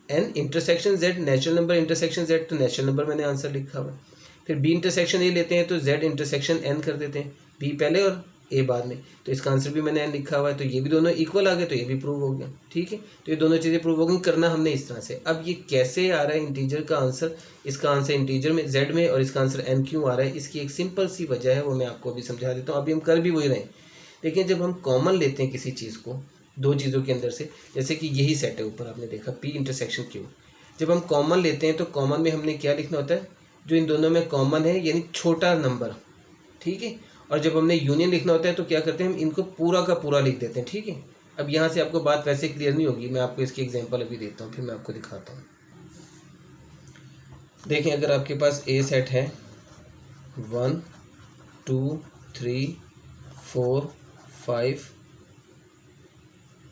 N intersection Z natural number intersection Z, तो नेचुरल नंबर मैंने आंसर लिखा हुआ। फिर बी इंटरसेक्शन ए लेते हैं तो जेड इंटरसेक्शन एन कर देते हैं, बी पहले और ए बाद में, तो इसका आंसर भी मैंने एन लिखा हुआ है। तो ये भी दोनों इक्वल आ गए, तो ये भी प्रूव हो गया, ठीक है। तो ये दोनों चीज़ें प्रूव हो गई, करना हमने इस तरह से। अब ये कैसे आ रहा है इंटीजर का आंसर, इसका आंसर इंटीजर में जेड में और इसका आंसर एन क्यों आ रहा है, इसकी एक सिंपल सी वजह है, वो मैं आपको अभी समझा देता हूँ। अभी हम कर भी वही रहे हैं। देखिए जब हम कॉमन लेते हैं किसी चीज़ को दो चीज़ों के अंदर से, जैसे कि यही सेट है ऊपर आपने देखा पी इंटरसेक्शन क्यू, जब हम कॉमन लेते हैं तो कॉमन में हमने क्या लिखना होता है, जो इन दोनों में कॉमन है यानी छोटा नंबर, ठीक है। और जब हमने यूनियन लिखना होता है तो क्या करते हैं, हम इनको पूरा का पूरा लिख देते हैं, ठीक है। अब यहाँ से आपको बात वैसे क्लियर नहीं होगी, मैं आपको इसकी एग्जांपल अभी देता हूँ, फिर मैं आपको दिखाता हूँ। देखें अगर आपके पास ए सेट है 1 2 3 4 5,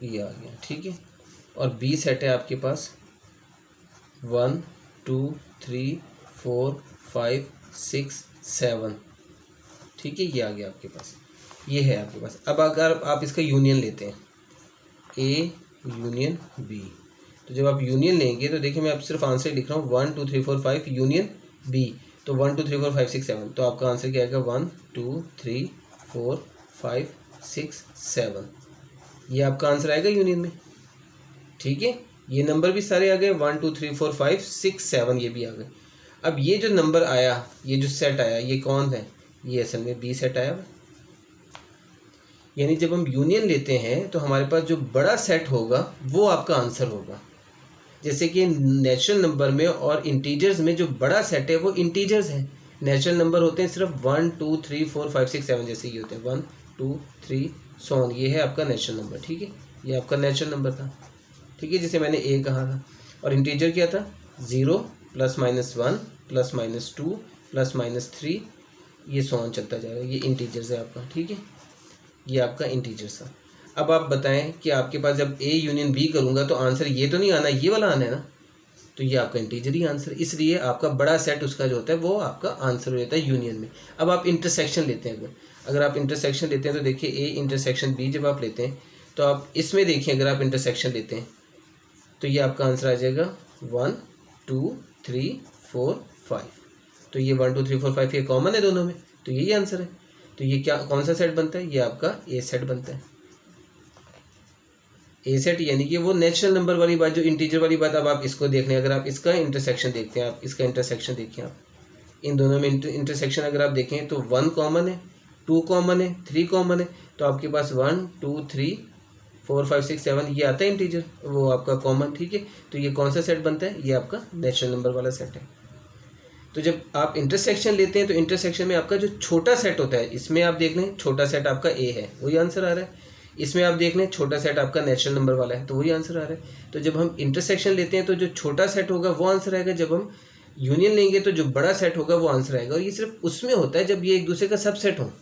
ये आ गया, ठीक है। और बी सेट है आपके पास 1 2 3 4 5 6 7, ठीक है, ये आ गया आपके पास, ये है आपके पास। अब अगर आप इसका यूनियन लेते हैं ए यूनियन बी, तो जब आप यूनियन लेंगे तो देखिए मैं अब सिर्फ आंसर लिख रहा हूँ 1 2 3 4 5 यूनियन बी, तो 1 2 3 4 5 6 7, तो आपका आंसर क्या आएगा 1 2 3 4 5 6 7, ये आपका आंसर आएगा यूनियन में। ठीक है, ये नंबर भी सारे आ गए 1 2 3 4 5 6 7, ये भी आ गए। अब ये जो नंबर आया, ये जो सेट आया, ये कौन है, ये असल में बी सेट आया। यानी जब हम यूनियन लेते हैं तो हमारे पास जो बड़ा सेट होगा वो आपका आंसर होगा। जैसे कि नेचुरल नंबर में और इंटीजर्स में जो बड़ा सेट है वो इंटीजर्स है। नेचुरल नंबर होते हैं सिर्फ 1 2 3 4 5 6 7 जैसे ये होते हैं 1 2 3 सॉन, ये है आपका नेचुरल नंबर। ठीक है, ये आपका नेचुरल नंबर था। ठीक है, जिसे मैंने ए कहा था। और इंटीजर क्या था, 0 +-1 +-2 +-3, ये सॉन चलता जा रहा है, ये इंटीजर्स है आपका। ठीक है, ये आपका इंटीजर्स था। अब आप बताएं कि आपके पास जब ए यूनियन बी करूँगा तो आंसर ये तो नहीं आना, ये वाला आना है ना, तो ये आपका इंटीजर ही आंसर, इसलिए आपका बड़ा सेट उसका जो होता है वो आपका आंसर हो जाता है यूनियन में। अब आप इंटरसेक्शन लेते हैं, अगर आप इंटरसेक्शन लेते हैं तो देखिए ए इंटरसेक्शन बी जब आप लेते हैं तो आप इसमें देखिए, अगर आप इंटरसेक्शन लेते हैं तो ये आपका आंसर आ जाएगा 1 2 3 4 5, तो ये 1 2 3 4 5 ये कॉमन है दोनों में, तो यही आंसर है। तो ये क्या, कौन सा सेट बनता है, ये आपका ए सेट बनता है। ए सेट यानी कि वो नेचुरल नंबर वाली बात, जो इंटीजर वाली बात। अब आप इसको देख लें, अगर आप इसका इंटरसेक्शन देखते हैं, आप इसका इंटरसेक्शन देखिए, आप इन दोनों में इंटरसेक्शन अगर आप देखें तो 1 कॉमन है, 2 कॉमन है, 3 कॉमन है, तो आपके पास 1 2 3 4 5 6 7 ये आता है इंटीजर, वो आपका कॉमन। ठीक है, तो ये कौन सा सेट बनता है, ये आपका नेचुरल नंबर वाला सेट है। तो जब आप इंटरसेक्शन लेते हैं तो इंटरसेक्शन में आपका जो छोटा सेट होता है, इसमें आप देख लें छोटा सेट आपका ए है, वही आंसर आ रहा है। इसमें आप देख लें छोटा सेट आपका नेचुरल नंबर वाला है, तो वही आंसर आ रहा है। तो जब हम इंटरसेक्शन लेते हैं तो जो छोटा सेट होगा वो आंसर आएगा, जब हम यूनियन लेंगे तो जो बड़ा सेट होगा वो आंसर आएगा। और ये सिर्फ उसमें होता है जब ये एक दूसरे का सबसेट हो।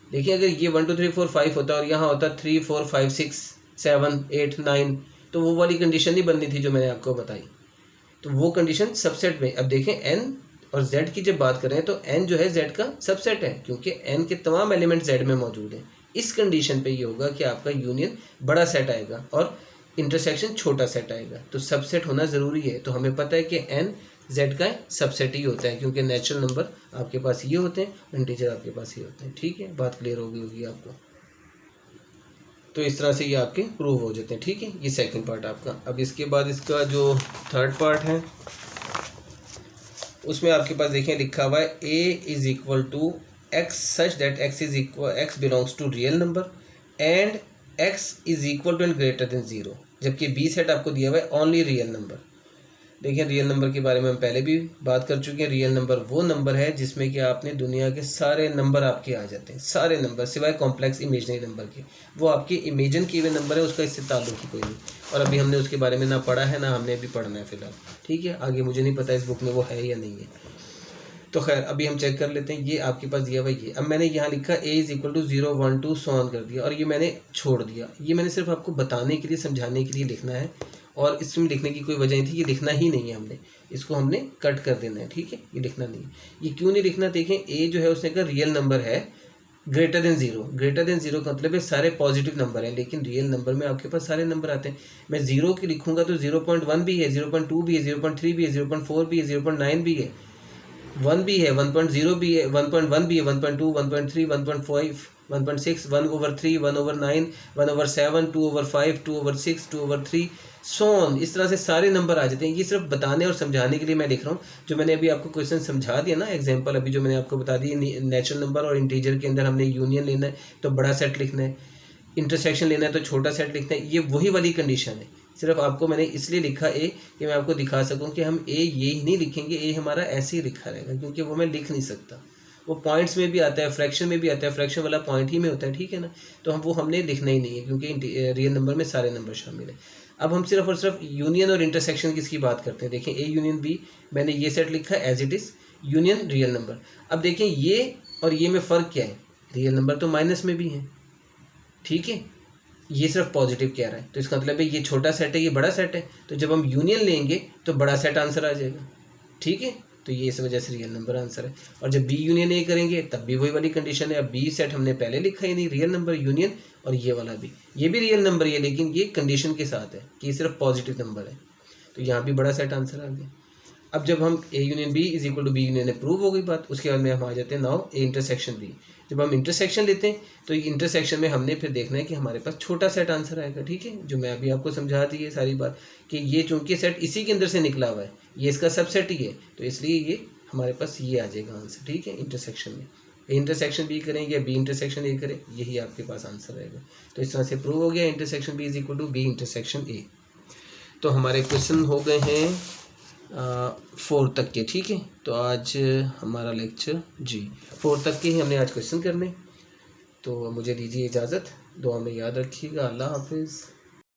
देखिए, अगर ये 1 2 3 4 5 होता और यहाँ होता 3 4 5 6 7 8 9, तो वो वाली कंडीशन नहीं बननी थी जो मैंने आपको बताई। तो वो कंडीशन सबसेट में, अब देखें एन और जेड की जब बात करें तो एन जो है जेड का सबसेट है, क्योंकि एन के तमाम एलिमेंट जेड में मौजूद हैं। इस कंडीशन पे ये होगा कि आपका यूनियन बड़ा सेट आएगा और इंटरसेक्शन छोटा सेट आएगा। तो सबसेट होना ज़रूरी है। तो हमें पता है कि एन जेड का सबसेट ही होता है, क्योंकि नेचुरल नंबर आपके पास ये होते हैं, इंटीजर आपके पास ये होते हैं। ठीक है, बात क्लियर हो गई होगी आपको। तो इस तरह से ये आपके प्रूव हो जाते हैं। ठीक है, ये सेकंड पार्ट आपका। अब इसके बाद इसका जो थर्ड पार्ट है उसमें आपके पास देखें लिखा हुआ है a = x such that x belongs to real number and x = and greater than 0, जबकि b सेट आपको दिया हुआ है ओनली रियल नंबर। देखिए, रियल नंबर के बारे में हम पहले भी बात कर चुके हैं। रियल नंबर वो नंबर है जिसमें कि आपने दुनिया के सारे नंबर आपके आ जाते हैं, सारे नंबर सिवाय कॉम्प्लेक्स इमेजनरी नंबर के, वो आपके इमेजिन किए हुए नंबर है, उसका इससे ताल्लुक ही कोई नहीं। और अभी हमने उसके बारे में ना पढ़ा है, ना हमने अभी पढ़ना है फिलहाल। ठीक है, आगे मुझे नहीं पता इस बुक में वो है या नहीं है। तो खैर, अभी हम चेक कर लेते हैं। ये आपके पास दिया हुआ ये, अब मैंने यहाँ लिखा a = 0 1 2 सो ऑन कर दिया, और ये मैंने छोड़ दिया। ये मैंने सिर्फ आपको बताने के लिए, समझाने के लिए लिखना है, और इसमें लिखने की कोई वजह नहीं थी। ये लिखना ही नहीं है हमने, इसको हमने कट कर देना है। ठीक है, ये लिखना नहीं है। ये क्यों नहीं लिखना, देखें a जो है उसने कहा रियल नंबर है ग्रेटर देन 0। ग्रेटर देन 0 का मतलब है सारे पॉजिटिव नंबर हैं, लेकिन रियल नंबर में आपके पास सारे नंबर आते हैं। मैं 0 की लिखूंगा तो 0.1 भी है, 0.2 भी है, 0.3 भी है, 0.4 भी है, 0.9 भी है, 1 भी है, 1.0 भी है, 1.1 भी है, 1.2 1.3 1.5 1.6 1/3 1/9 1/7 2/5 2/6 2/3 सोन, इस तरह से सारे नंबर आ जाते हैं। ये सिर्फ बताने और समझाने के लिए मैं लिख रहा हूँ। जो मैंने अभी आपको क्वेश्चन समझा दिया ना, एग्जांपल अभी जो मैंने आपको बता दी, नेचुरल नंबर और इंटीजर के अंदर हमने यूनियन लेना है तो बड़ा सेट लिखना है, इंटरसेक्शन लेना है तो छोटा सेट लिखना है। ये वही वाली कंडीशन है। सिर्फ आपको मैंने इसलिए लिखा ए कि मैं आपको दिखा सकूं कि हम ए ये ही नहीं लिखेंगे, ए हमारा ऐसे ही लिखा रहेगा, क्योंकि वो मैं लिख नहीं सकता। वो पॉइंट्स में भी आता है, फ्रैक्शन में भी आता है, फ्रैक्शन वाला पॉइंट ही में होता है। ठीक है ना, तो हम वो हमने लिखना ही नहीं है, क्योंकि रियल नंबर में सारे नंबर शामिल है। अब हम सिर्फ और सिर्फ यूनियन और इंटरसेक्शन किसकी बात करते हैं। देखें, ए यूनियन बी, मैंने ये सेट लिखा है as it is, union real number. अब देखें ये और ये में फ़र्क क्या है, रियल नंबर तो माइनस में भी है। ठीक है, ये सिर्फ पॉजिटिव कह रहा है, तो इसका मतलब है ये छोटा सेट है, ये बड़ा सेट है, तो जब हम यूनियन लेंगे तो बड़ा सेट आंसर आ जाएगा। ठीक है, तो ये इस वजह से रियल नंबर आंसर है। और जब बी यूनियन ए करेंगे तब भी वही वाली कंडीशन है। अब बी सेट हमने पहले लिखा ही नहीं, रियल नंबर यूनियन, और ये वाला भी, ये भी रियल नंबर ही है, लेकिन ये कंडीशन के साथ है कि ये सिर्फ पॉजिटिव नंबर है। तो यहाँ भी बड़ा सेट आंसर आ गया। अब जब हम A union B is equal to B union A prove हो गई बात, उसके बाद में हम आ जाते हैं नाउ ए इंटरसेक्शन बी। जब हम इंटरसेक्शन लेते हैं तो इंटरसेक्शन में हमने फिर देखना है कि हमारे पास छोटा सेट आंसर आएगा, ठीक है, जो मैं अभी आपको समझा दी है सारी बात कि ये चूंकि सेट इसी के अंदर से निकला हुआ है, ये इसका सबसेट ही है, तो इसलिए ये हमारे पास ये आ जाएगा आंसर, ठीक है। इंटरसेक्शन में ए इंटरसेक्शन बी करें या बी इंटरसेक्शन ए करें, यही आपके पास आंसर आएगा। तो इस तरह से प्रूव हो गया intersection B is equal to B intersection A. तो हमारे क्वेश्चन हो गए हैं 4 तक के, ठीक है। तो आज हमारा लेक्चर 4 तक के ही हमने आज क्वेश्चन करने। तो मुझे दीजिए इजाज़त, दुआ में याद रखिएगा। अल्लाह हाफिज़।